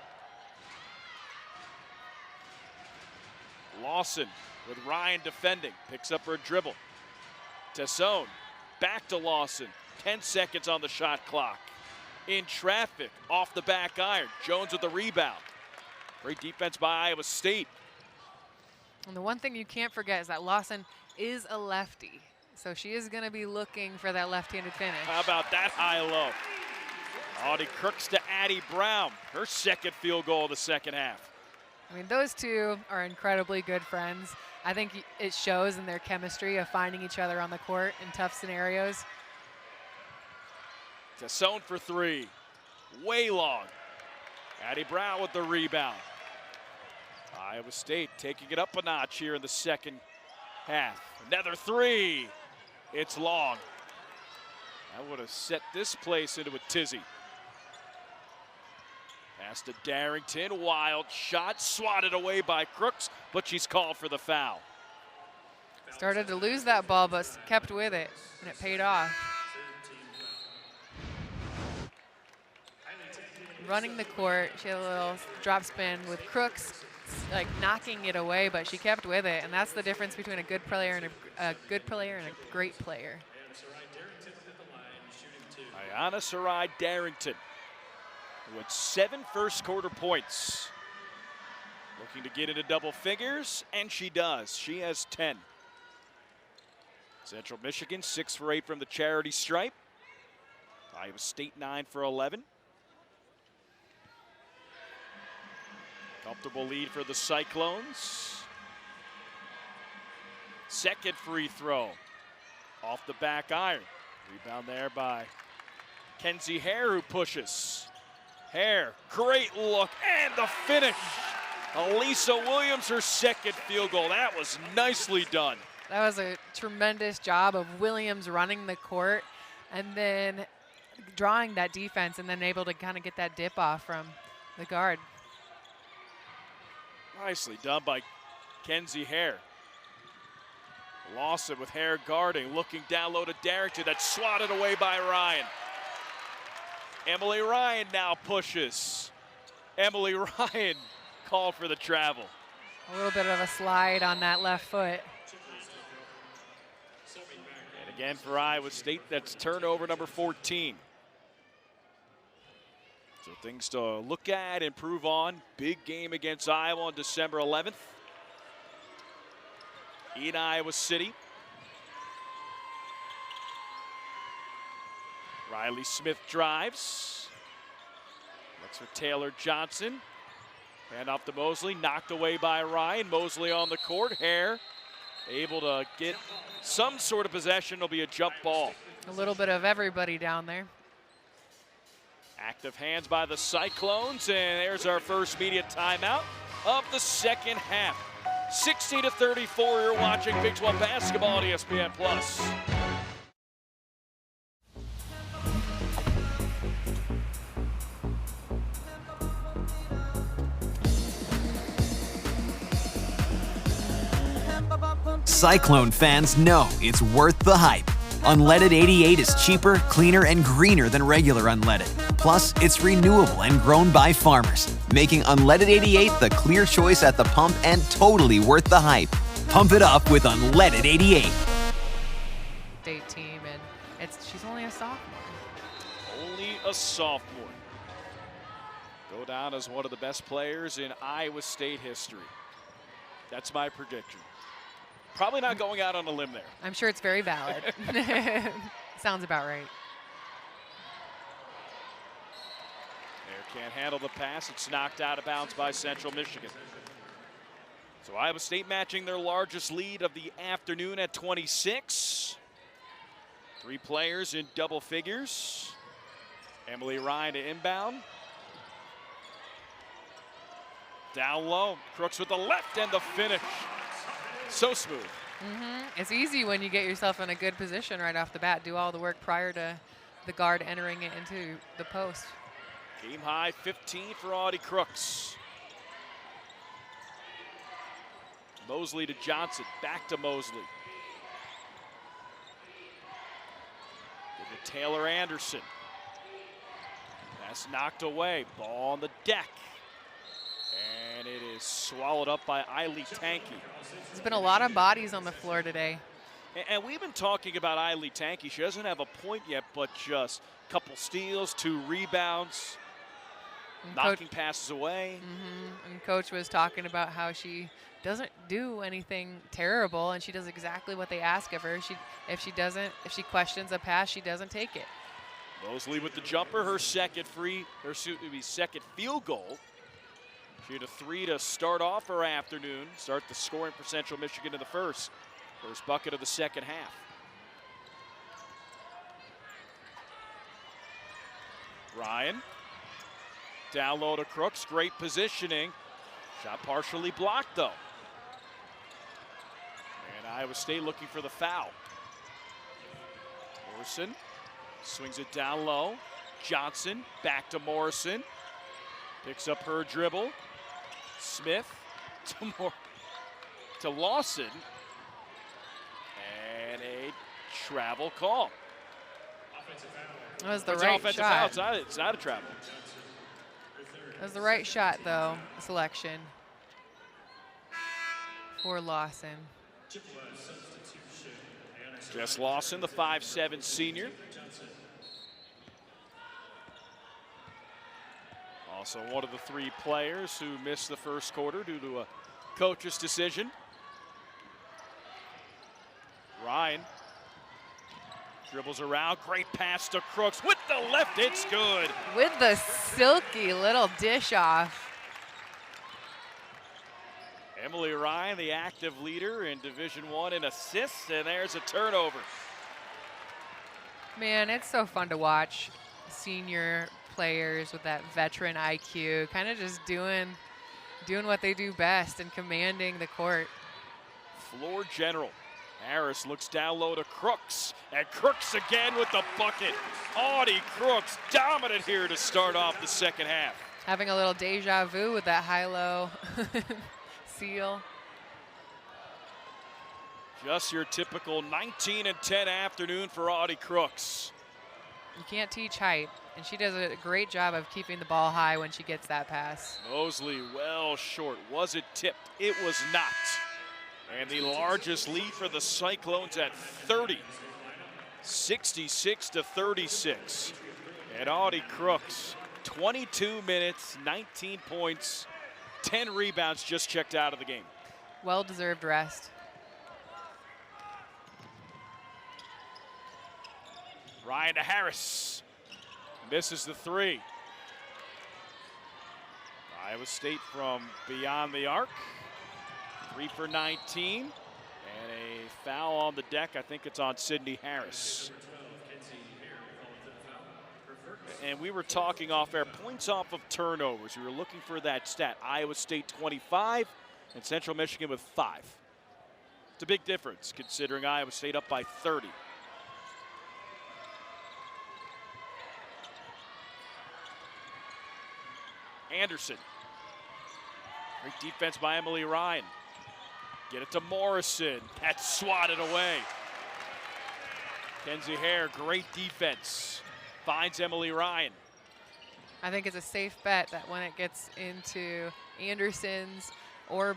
Lawson with Ryan defending, picks up her dribble. Tassone, back to Lawson, 10 seconds on the shot clock. In traffic, off the back iron. Jones with the rebound. Great defense by Iowa State. And the one thing you can't forget is that Lawson is a lefty. So she is going to be looking for that left-handed finish. How about that high-low? Audie Crooks to Addie Brown. Her second field goal of the second half. I mean, those two are incredibly good friends. I think it shows in their chemistry of finding each other on the court in tough scenarios. Tassone for three. Way long. Addie Brown with the rebound. Iowa State taking it up a notch here in the second half. Another three. It's long. That would have set this place into a tizzy. Pass to Darrington. Wild shot. Swatted away by Crooks, but she's called for the foul. Started to lose that ball, but kept with it, and it paid off. Running the court, she had a little drop spin with Crooks, like knocking it away, but she kept with it, and that's the difference between a good player and a great player. Ayana Sarai Darrington with 7 first quarter points. Looking to get into double figures, and she does. She has 10. Central Michigan 6 for 8 from the charity stripe. Iowa State 9 for 11. Comfortable lead for the Cyclones. Second free throw off the back iron. Rebound there by Kenzie Hare, who pushes. Hare, great look, and the finish. Elisa Williams, her second field goal. That was nicely done. That was a tremendous job of Williams running the court and then drawing that defense and then able to kind of get that dip off from the guard. Nicely done by Kenzie Hare. Lawson with Hare guarding, looking down low to Darrington. That's swatted away by Ryan. Emily Ryan now pushes. Emily Ryan called for the travel. A little bit of a slide on that left foot. And again for Iowa State, that's turnover number 14. So things to look at, improve on. Big game against Iowa on December 11th in Iowa City. Riley Smith drives. Looks for Taylor Johnson. Hand off to Mosley, knocked away by Ryan. Mosley on the court. Hare able to get some sort of possession. It'll be a jump ball. A little bit of everybody down there. Active hands by the Cyclones, and there's our first media timeout of the second half. 60-34, you're watching Big 12 basketball on ESPN+. Cyclone fans know it's worth the hype. Unleaded 88 is cheaper, cleaner, and greener than regular unleaded. Plus, it's renewable and grown by farmers, making Unleaded 88 the clear choice at the pump and totally worth the hype. Pump it up with Unleaded 88. State team, and she's only a sophomore. Only a sophomore. Go down as one of the best players in Iowa State history. That's my prediction. Probably not going out on a limb there. I'm sure it's very valid. Sounds about right. There can't handle the pass. It's knocked out of bounds by Central Michigan. So Iowa State matching their largest lead of the afternoon at 26. 3 players in double figures. Emily Ryan to inbound. Down low, Crooks with the left and the finish. So smooth. It's easy when you get yourself in a good position right off the bat. Do all the work prior to the guard entering it into the post. Game high 15 for Audie Crooks. Mosley to Johnson, back to Mosley. Give to Taylor Anderson. Pass knocked away, ball on the deck. And it is swallowed up by Eiley Tanky. There's been a lot of bodies on the floor today. And we've been talking about Eiley Tanky. She doesn't have a point yet, but just a couple steals, 2 rebounds, And knocking passes away. And Coach was talking about how she doesn't do anything terrible, and she does exactly what they ask of her. If she questions a pass, she doesn't take it. Mosley with the jumper, her second second field goal. She had a 3 to start off her afternoon, start the scoring for Central Michigan in the first. First bucket of the second half. Ryan, down low to Crooks, great positioning. Shot partially blocked though. And Iowa State looking for the foul. Morrison swings it down low. Johnson back to Morrison. Picks up her dribble. Smith to Lawson. And a travel call. That was the It's right offensive shot. foul. It's not a travel. That was the right shot, though, selection for Lawson. Jess Lawson, the 5'7" senior. Also one of the 3 players who missed the first quarter due to a coach's decision. Ryan dribbles around, great pass to Crooks with the left, it's good. With the silky little dish off. Emily Ryan, the active leader in Division I in assists, and there's a turnover. Man, it's so fun to watch senior players with that veteran IQ, kind of just doing what they do best and commanding the court. Floor general. Harris looks down low to Crooks, and Crooks again with the bucket. Audie Crooks dominant here to start off the second half. Having a little deja vu with that high-low seal. Just your typical 19-10 afternoon for Audie Crooks. You can't teach height, and she does a great job of keeping the ball high when she gets that pass. Mosley well short. Was it tipped? It was not. And the largest lead for the Cyclones at 30. 66 to 36. And Audie Crooks, 22 minutes, 19 points, 10 rebounds, just checked out of the game. Well-deserved rest. Ryan to Harris. Misses the 3. Iowa State from beyond the arc. 3 for 19. And a foul on the deck. I think it's on Sydney Harris. And we were talking off air, points off of turnovers. We were looking for that stat. Iowa State 25 and Central Michigan with 5. It's a big difference considering Iowa State up by 30. Anderson. Great defense by Emily Ryan. Get it to Morrison. That's swatted away. Kenzie Hare, great defense. Finds Emily Ryan. I think it's a safe bet that when it gets into Anderson's or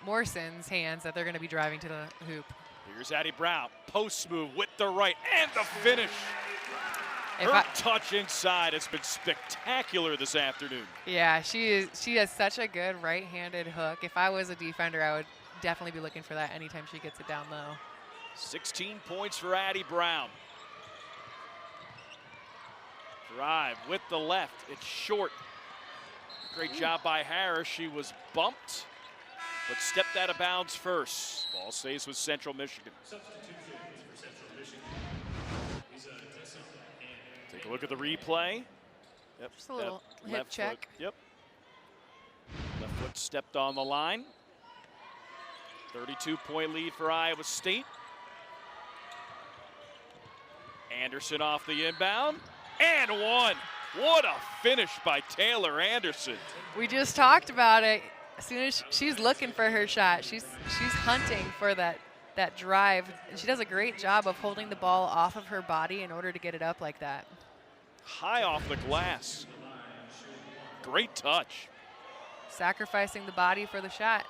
Morrison's hands that they're going to be driving to the hoop. Here's Addie Brown. Post move with the right and the finish. If Her touch inside has been spectacular this afternoon. Yeah, she has such a good right-handed hook. If I was a defender, I would definitely be looking for that anytime she gets it down low. 16 points for Addie Brown. Drive with the left. It's short. Great job by Harris. She was bumped, but stepped out of bounds first. Ball stays with Central Michigan. Take a look at the replay. Yep. Just a little hip left check. Foot. Yep. Left foot stepped on the line. 32-point lead for Iowa State. Anderson off the inbound, and one. What a finish by Taylor Anderson. We just talked about it. As soon as she's looking for her shot, she's hunting for that drive. And she does a great job of holding the ball off of her body in order to get it up like that. High off the glass. Great touch. Sacrificing the body for the shot.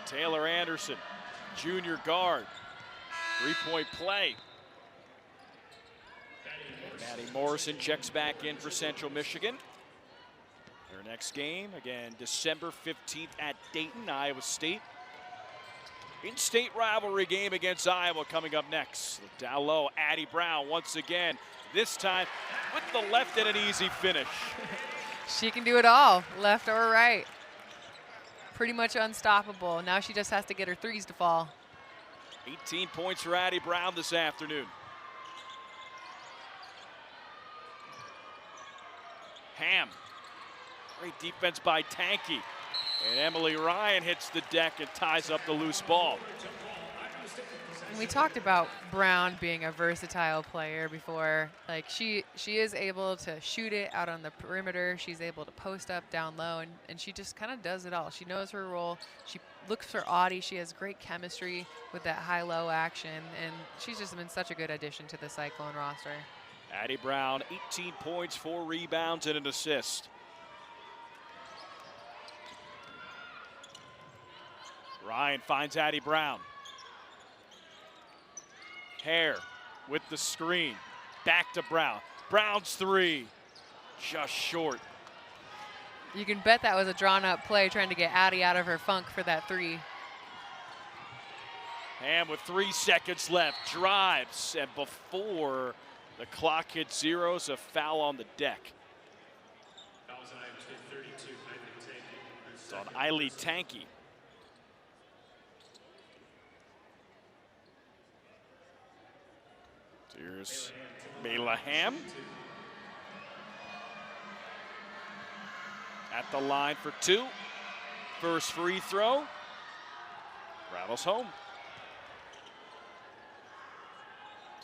So Taylor Anderson, junior guard. 3-point play. Maddie Morrison checks back in for Central Michigan. Their next game, again, December 15th at Dayton, Iowa State. In-state rivalry game against Iowa coming up next. Down low, Addie Brown once again. This time with the left and an easy finish. She can do it all, left or right. Pretty much unstoppable. Now she just has to get her threes to fall. 18 points for Addie Brown this afternoon. Ham. Great defense by Tanky. And Emily Ryan hits the deck and ties up the loose ball. And we talked about Brown being a versatile player before. Like she is able to shoot it out on the perimeter. She's able to post up down low, and she just kind of does it all. She knows her role. She looks for Audie. She has great chemistry with that high-low action, and she's just been such a good addition to the Cyclone roster. Addie Brown, 18 points, 4 rebounds, and an assist. Ryan finds Addie Brown. Hare with the screen. Back to Brown. Brown's three. Just short. You can bet that was a drawn-up play trying to get Addie out of her funk for that three. Ham with 3 seconds left. Drives, and before the clock hits zeros, a foul on the deck. It's on Eiley Tanky. Here's Mela Ham. At the line for 2. First free throw. Rattles home.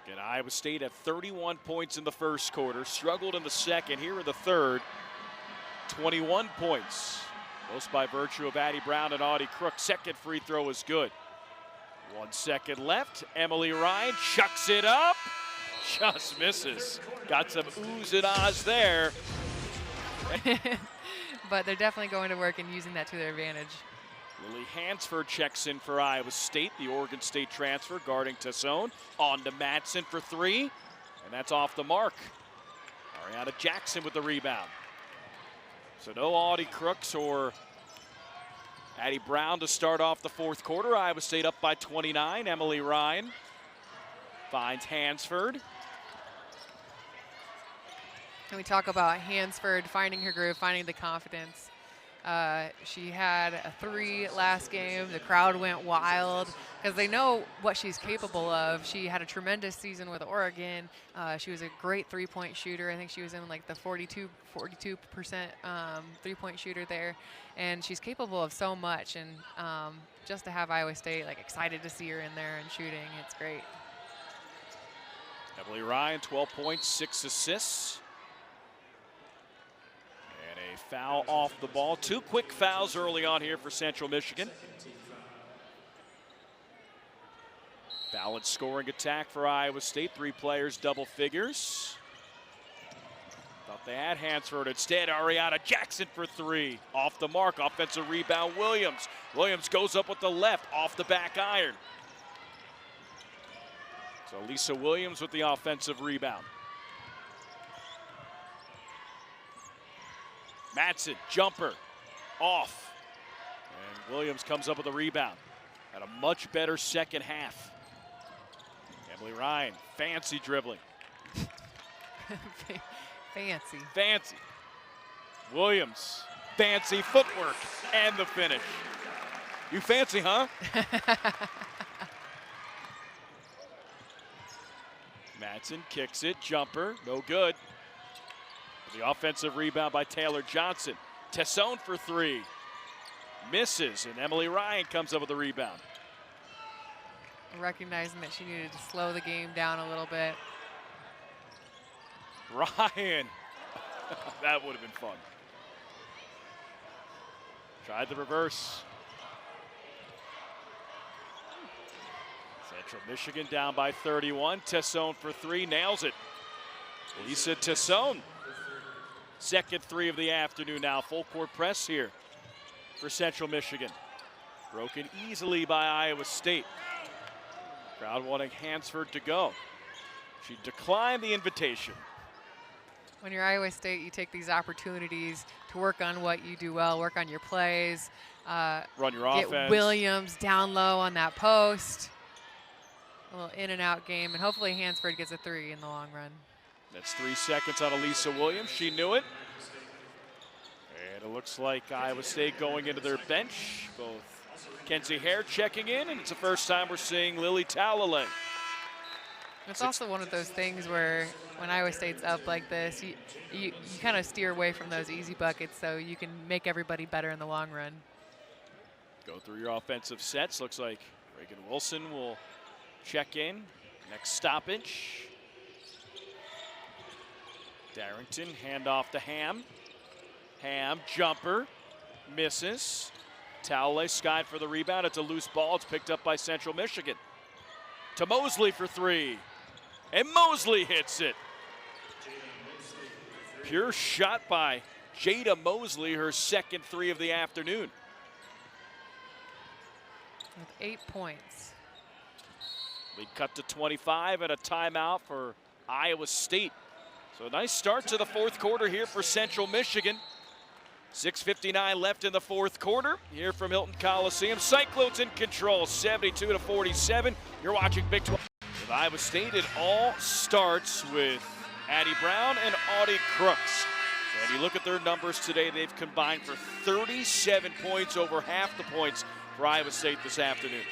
Again, Iowa State at 31 points in the first quarter. Struggled in the second. Here in the third, 21 points. Most by virtue of Addie Brown and Audie Crook. Second free throw is good. 1 second left. Emily Ryan chucks it up. Just misses. Got some oohs and ahs there. But they're definitely going to work and using that to their advantage. Lily Hansford checks in for Iowa State, the Oregon State transfer, guarding Tassone. On to Madsen for 3, and that's off the mark. Ariana Jackson with the rebound. So no Audie Crooks or Addie Brown to start off the fourth quarter. Iowa State up by 29. Emily Ryan finds Hansford. And we talk about Hansford finding her groove, finding the confidence. She had a 3 last game. The crowd went wild because they know what she's capable of. She had a tremendous season with Oregon. She was a great 3-point shooter. I think she was in like the 42% 3-point shooter there. And she's capable of so much. And just to have Iowa State like excited to see her in there and shooting, it's great. Emily Ryan, 12 points, 6 assists. And a foul off the ball. 2 quick fouls early on here for Central Michigan. Balanced scoring attack for Iowa State. 3 players, double figures. Thought they had Hansford. Instead, Ariana Jackson for 3. Off the mark, offensive rebound, Williams. Williams goes up with the left, off the back iron. So Lisa Williams with the offensive rebound. Madsen, jumper, off. And Williams comes up with a rebound. Had a much better second half. Emily Ryan, fancy dribbling. Fancy. Fancy. Williams, fancy footwork, and the finish. You fancy, huh? Madsen kicks it, jumper, no good. The offensive rebound by Taylor Johnson. Tessone for three. Misses, and Emily Ryan comes up with the rebound. Recognizing that she needed to slow the game down a little bit. Ryan. That would have been fun. Tried the reverse. Central Michigan down by 31. Tessone for three, nails it. Lisa Tessone. Second three of the afternoon now. Full court press here for Central Michigan. Broken easily by Iowa State. Crowd wanting Hansford to go. She declined the invitation. When you're Iowa State, you take these opportunities to work on what you do well, work on your plays. Run your get offense. Williams down low on that post. A little in and out game, and hopefully Hansford gets a three in the long run. That's 3 seconds on Elisa Williams. She knew it. And it looks like Iowa State going into their bench. Both Kenzie Hare checking in, and it's the first time we're seeing Lily Talalay. It's also one of those things where when Iowa State's up like this, you kind of steer away from those easy buckets so you can make everybody better in the long run. Go through your offensive sets. Looks like Reagan Wilson will check in. Next stoppage. Darrington, handoff to Ham. Ham, jumper, misses. Talalay skied for the rebound. It's a loose ball. It's picked up by Central Michigan. To Mosley for three. And Mosley hits it. Pure shot by Jada Mosley, her second three of the afternoon. With 8 points. Lead cut to 25 and a timeout for Iowa State. So a nice start to the fourth quarter here for Central Michigan. 6:59 left in the fourth quarter here from Hilton Coliseum. Cyclones in control, 72-47. You're watching Big 12. With Iowa State, it all starts with Addie Brown and Audie Crooks. And you look at their numbers today, they've combined for 37 points, over half the points for Iowa State this afternoon.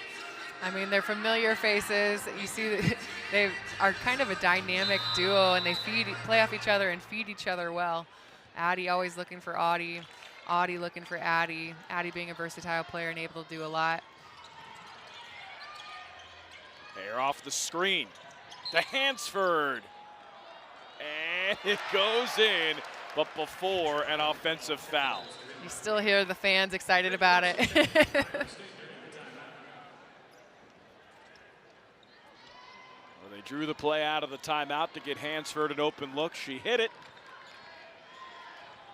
I mean, they're familiar faces. You see that they are kind of a dynamic duo, and they play off each other and feed each other well. Addie always looking for Audie. Audie looking for Addie. Addie being a versatile player and able to do a lot. They're off the screen to Hansford. And it goes in, but before an offensive foul. You still hear the fans excited about it. Well, they drew the play out of the timeout to get Hansford an open look. She hit it,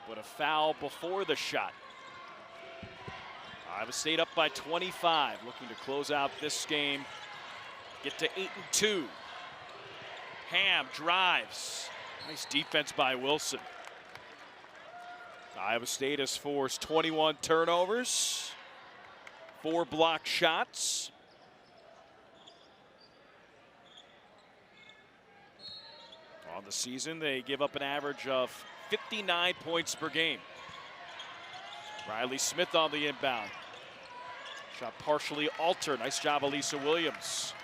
but a foul before the shot. Iowa State up by 25, looking to close out this game, get to 8-2. Ham drives. Nice defense by Wilson. Iowa State has forced 21 turnovers, 4 block shots. On the season, they give up an average of 59 points per game. Riley Smith on the inbound. Shot partially altered. Nice job, Elisa Williams.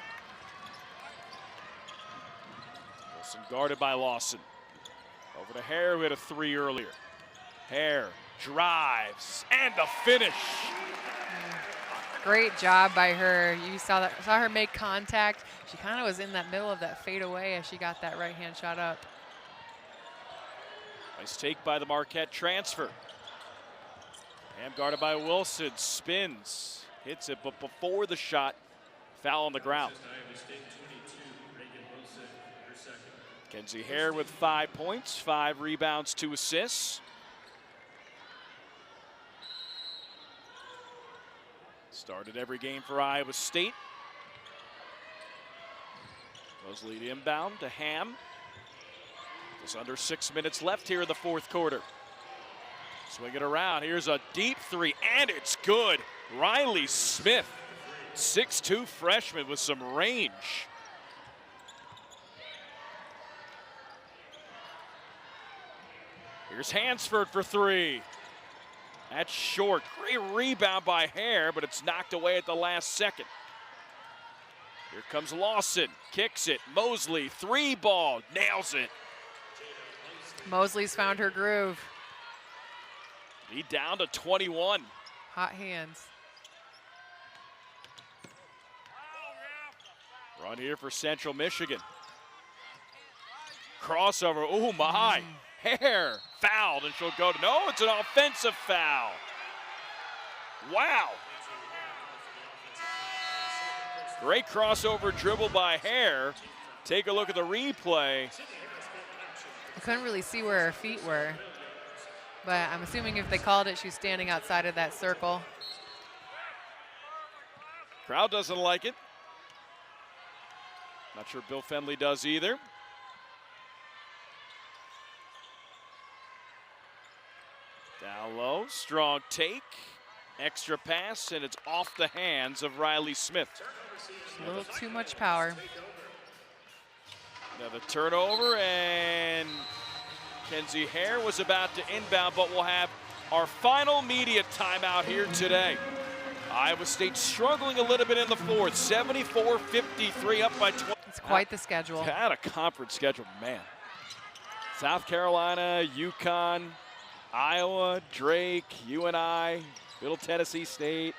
Wilson guarded by Lawson. Over to Hare, who had a 3 earlier. Hare drives, and the finish. Great job by her. You saw her make contact. She kind of was in that middle of that fadeaway as she got that right-hand shot up. Nice take by the Marquette transfer. Ham guarded by Wilson, spins, hits it, but before the shot, foul on the ground. Kenzie Hare with 5 points, 5 rebounds, 2 assists. Started every game for Iowa State. Mosley to inbound to Ham. There's under 6 minutes left here in the fourth quarter. Swing it around. Here's a deep 3, and it's good. Riley Smith, 6'2" freshman with some range. Here's Hansford for 3. That's short. Great rebound by Hare, but it's knocked away at the last second. Here comes Lawson, kicks it. Mosley, 3-ball, nails it. Mosley's found her groove. Lead down to 21. Hot hands. Run here for Central Michigan. Crossover, oh my. Hare fouled, and she'll go to, no, it's an offensive foul. Wow. Great crossover dribble by Hare. Take a look at the replay. I couldn't really see where her feet were, but I'm assuming if they called it, she's standing outside of that circle. Crowd doesn't like it. Not sure Bill Fenley does either. Down low, strong take. Extra pass, and it's off the hands of Riley Smith. A little too much power. Another turnover, and Kenzie Hare was about to inbound, but we'll have our final media timeout here today. Iowa State struggling a little bit in the fourth, 74-53, up by 20. It's quite the schedule. Had a conference schedule, man. South Carolina, UConn, Iowa, Drake, UNI, Middle Tennessee State.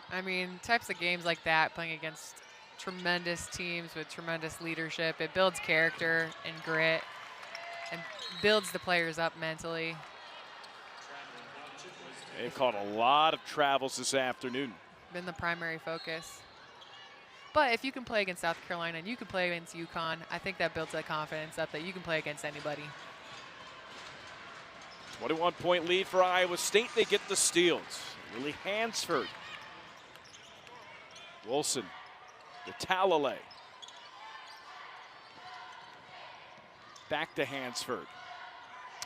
I mean, types of games like that, playing against tremendous teams with tremendous leadership, it builds character and grit and builds the players up mentally. They've caught a lot of travels this afternoon. Been the primary focus. But if you can play against South Carolina and you can play against UConn, I think that builds that confidence up that you can play against anybody. 21-point lead for Iowa State. They get the steals. Lily Hansford. Wilson to Talalay. Back to Hansford.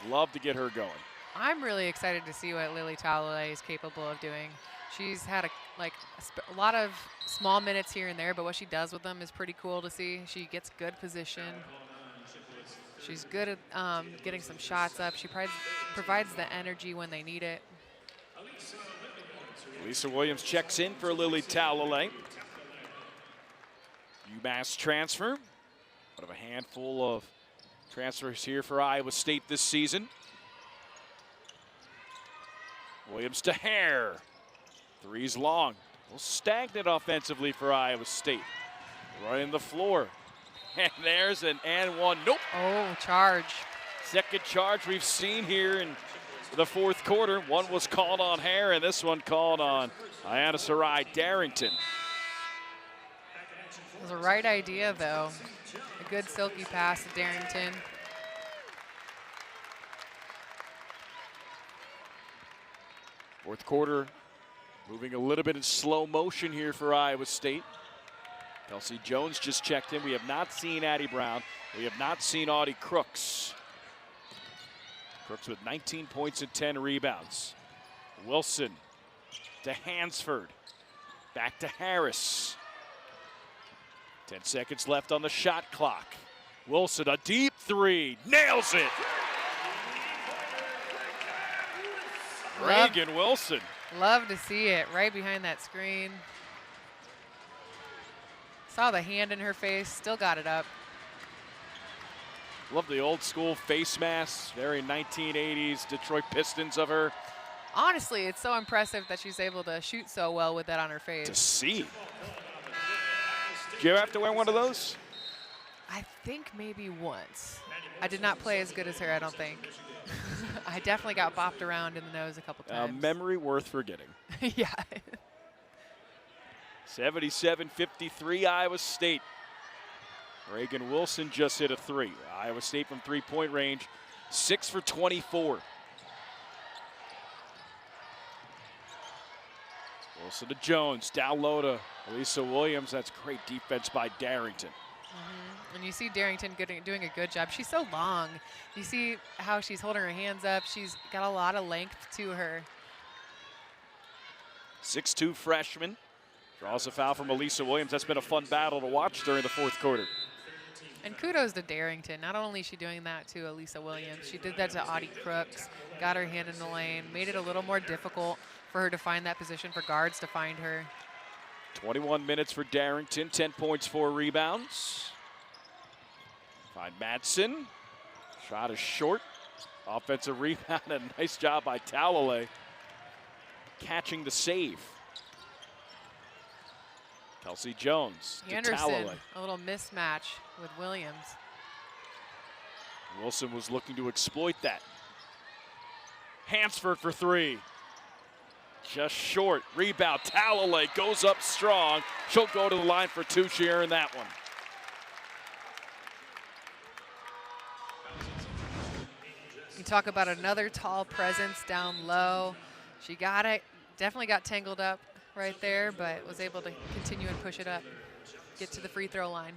Love to get her going. I'm really excited to see what Lily Talalay is capable of doing. She's had a lot of small minutes here and there, but what she does with them is pretty cool to see. She gets good position. She's good at getting some shots up. She provides the energy when they need it. Lisa Williams checks in for Lily Talalay. UMass transfer. One of a handful of transfers here for Iowa State this season. Williams to Hare. Three's long. A little stagnant offensively for Iowa State. Running the floor. And there's an and one. Nope. Oh, charge. Second charge we've seen here in the fourth quarter. One was called on Hare, and this one called on Ayanna Sarai Darrington. It was a right idea, though. A good silky pass to Darrington. Fourth quarter, moving a little bit in slow motion here for Iowa State. Kelsey Jones just checked in. We have not seen Addie Brown. We have not seen Audie Crooks. Crooks with 19 points and 10 rebounds. Wilson to Hansford. Back to Harris. 10 seconds left on the shot clock. Wilson, a deep three, nails it. Reagan Wilson. Love to see it right behind that screen. Saw the hand in her face, still got it up. Love the old school face mask, very 1980s Detroit Pistons of her. Honestly, it's so impressive that she's able to shoot so well with that on her face. To see. Did you ever have to wear one of those? I think maybe once. I did not play as good as her, I don't think. I definitely got bopped around in the nose a couple times. A memory worth forgetting. Yeah. 77-53 Iowa State. Reagan Wilson just hit a three. Iowa State from three-point range, 6 for 24. Wilson to Jones, down low to Lisa Williams. That's great defense by Darrington. And you see Darrington doing a good job. She's so long. You see how she's holding her hands up. She's got a lot of length to her. 6'2" freshman. Draws a foul from Elisa Williams. That's been a fun battle to watch during the fourth quarter. And kudos to Darrington. Not only is she doing that to Elisa Williams, she did that to Audie Crooks, got her hand in the lane, made it a little more difficult for her to find that position, for guards to find her. 21 minutes for Darrington, 10 points, 4 rebounds. Find Madsen. Shot is short. Offensive rebound, and a nice job by Talalay catching the save. Kelsey Jones to Anderson, Talalay. a little mismatch with Williams. Wilson was looking to exploit that. Hansford for 3. Just short. Rebound. Talalay goes up strong. She'll go to the line for 2. She earned that one. You talk about another tall presence down low. She got it. Definitely got tangled up right there, but was able to continue and push it up. Get to the free throw line.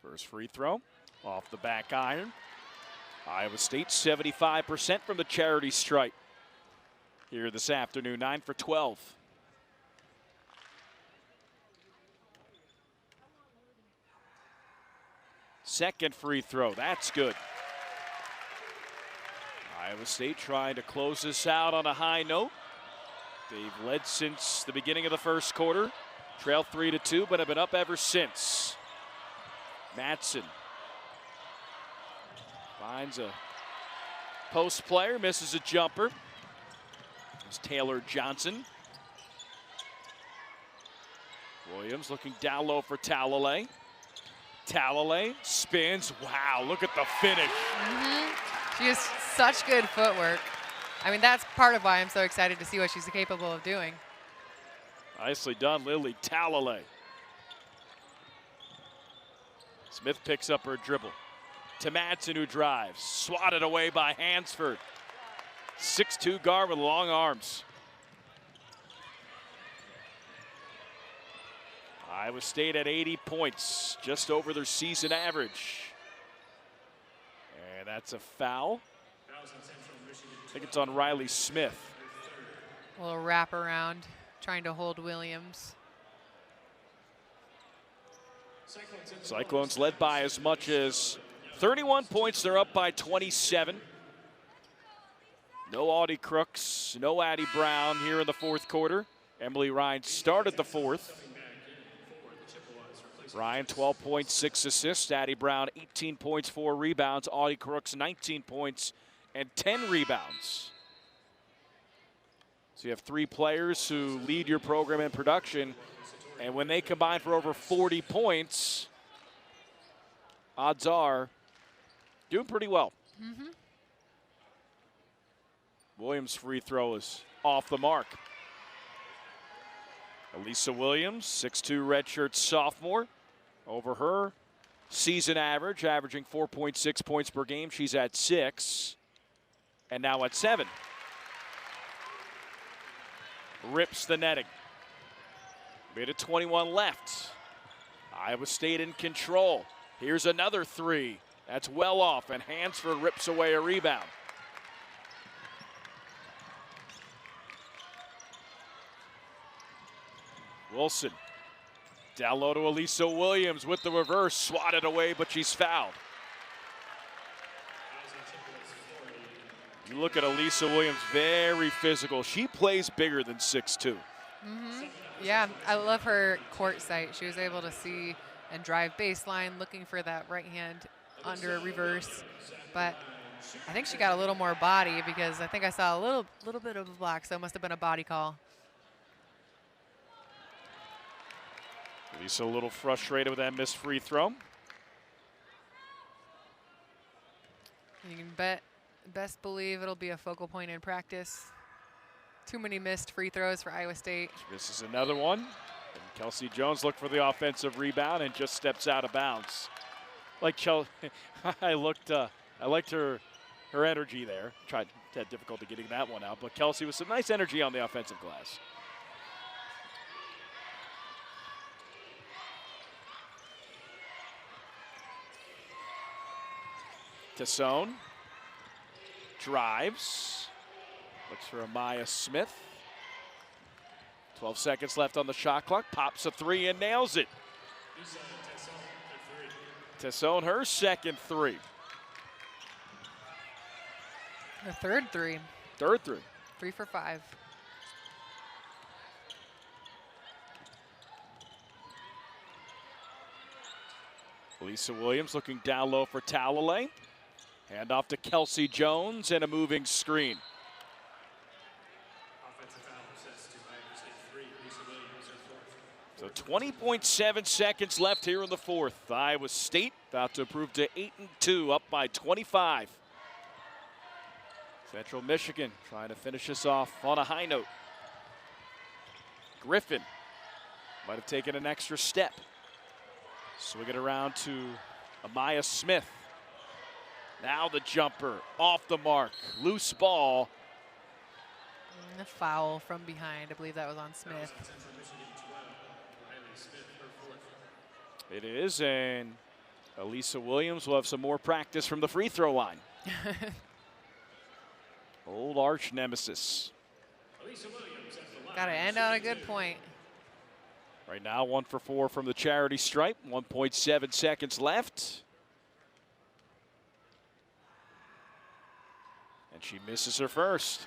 First free throw off the back iron. Iowa State 75% from the charity stripe here this afternoon, 9 for 12. Second free throw, that's good. Iowa State trying to close this out on a high note. They've led since the beginning of the first quarter. Trail 3-2, but have been up ever since. Madsen finds a post player, misses a jumper. It's Taylor Johnson. Williams looking down low for Talalay. Talalay spins. Wow, look at the finish. She has such good footwork. I mean, that's part of why I'm so excited to see what she's capable of doing. Nicely done, Lily Talalay. Smith picks up her dribble. To Madsen, who drives. Swatted away by Hansford. 6'2" guard with long arms. Iowa State at 80 points, just over their season average. And that's a foul. I think it's on Riley Smith. A little wrap around, trying to hold Williams. Cyclones led by as much as 31 points. They're up by 27. No Audie Crooks, no Addie Brown here in the fourth quarter. Emily Ryan started the fourth. Ryan, 12 points, 6 assists. Addie Brown, 18 points, 4 rebounds. Audie Crooks, 19 points and 10 rebounds. So you have 3 players who lead your program in production. And when they combine for over 40 points, odds are doing pretty well. Williams' free throw is off the mark. Elisa Williams, 6'2" redshirt sophomore. Over her season average, averaging 4.6 points per game. She's at 6, and now at 7. Rips the netting. Minute 21 left. Iowa State in control. Here's another 3. That's well off, and Hansford rips away a rebound. Wilson. Down low to Elisa Williams with the reverse. Swatted away, but she's fouled. You look at Elisa Williams, very physical. She plays bigger than 6'2". Yeah, I love her court sight. She was able to see and drive baseline, looking for that right hand under a reverse. But I think she got a little more body, because I think I saw a little bit of a block, so it must have been a body call. Elisa a little frustrated with that missed free throw. You can best believe it'll be a focal point in practice. Too many missed free throws for Iowa State. This is another one. And Kelsey Jones looked for the offensive rebound and just steps out of bounds. Like I liked her energy there. Had difficulty getting that one out, but Kelsey with some nice energy on the offensive glass. Tassone drives, looks for Amaya Smith. 12 seconds left on the shot clock, pops a 3 and nails it. Tassone, her second three. The third three. Third three. 3 for 5. Lisa Williams looking down low for Talalay. Hand off to Kelsey Jones and a moving screen. So 20.7 seconds left here in the fourth. Iowa State about to improve to 8-2, up by 25. Central Michigan trying to finish this off on a high note. Griffin might have taken an extra step. Swing it around to Amaya Smith. Now the jumper off the mark. Loose ball. And a foul from behind. I believe that was on Smith. It is, and Elisa Williams will have some more practice from the free throw line. Old arch nemesis. Got to end on a good point. Right now, 1 for 4 from the charity stripe. 1.7 seconds left. And she misses her first.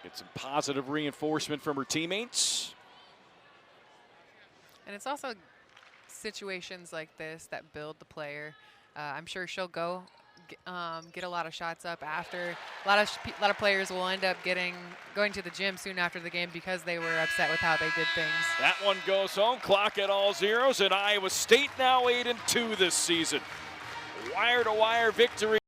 Get some positive reinforcement from her teammates. And it's also situations like this that build the player. I'm sure she'll go get a lot of shots up after. A lot of players will end up going to the gym soon after the game because they were upset with how they did things. That one goes home. Clock at all zeros, and Iowa State now 8-2 this season. Wire-to-wire victory.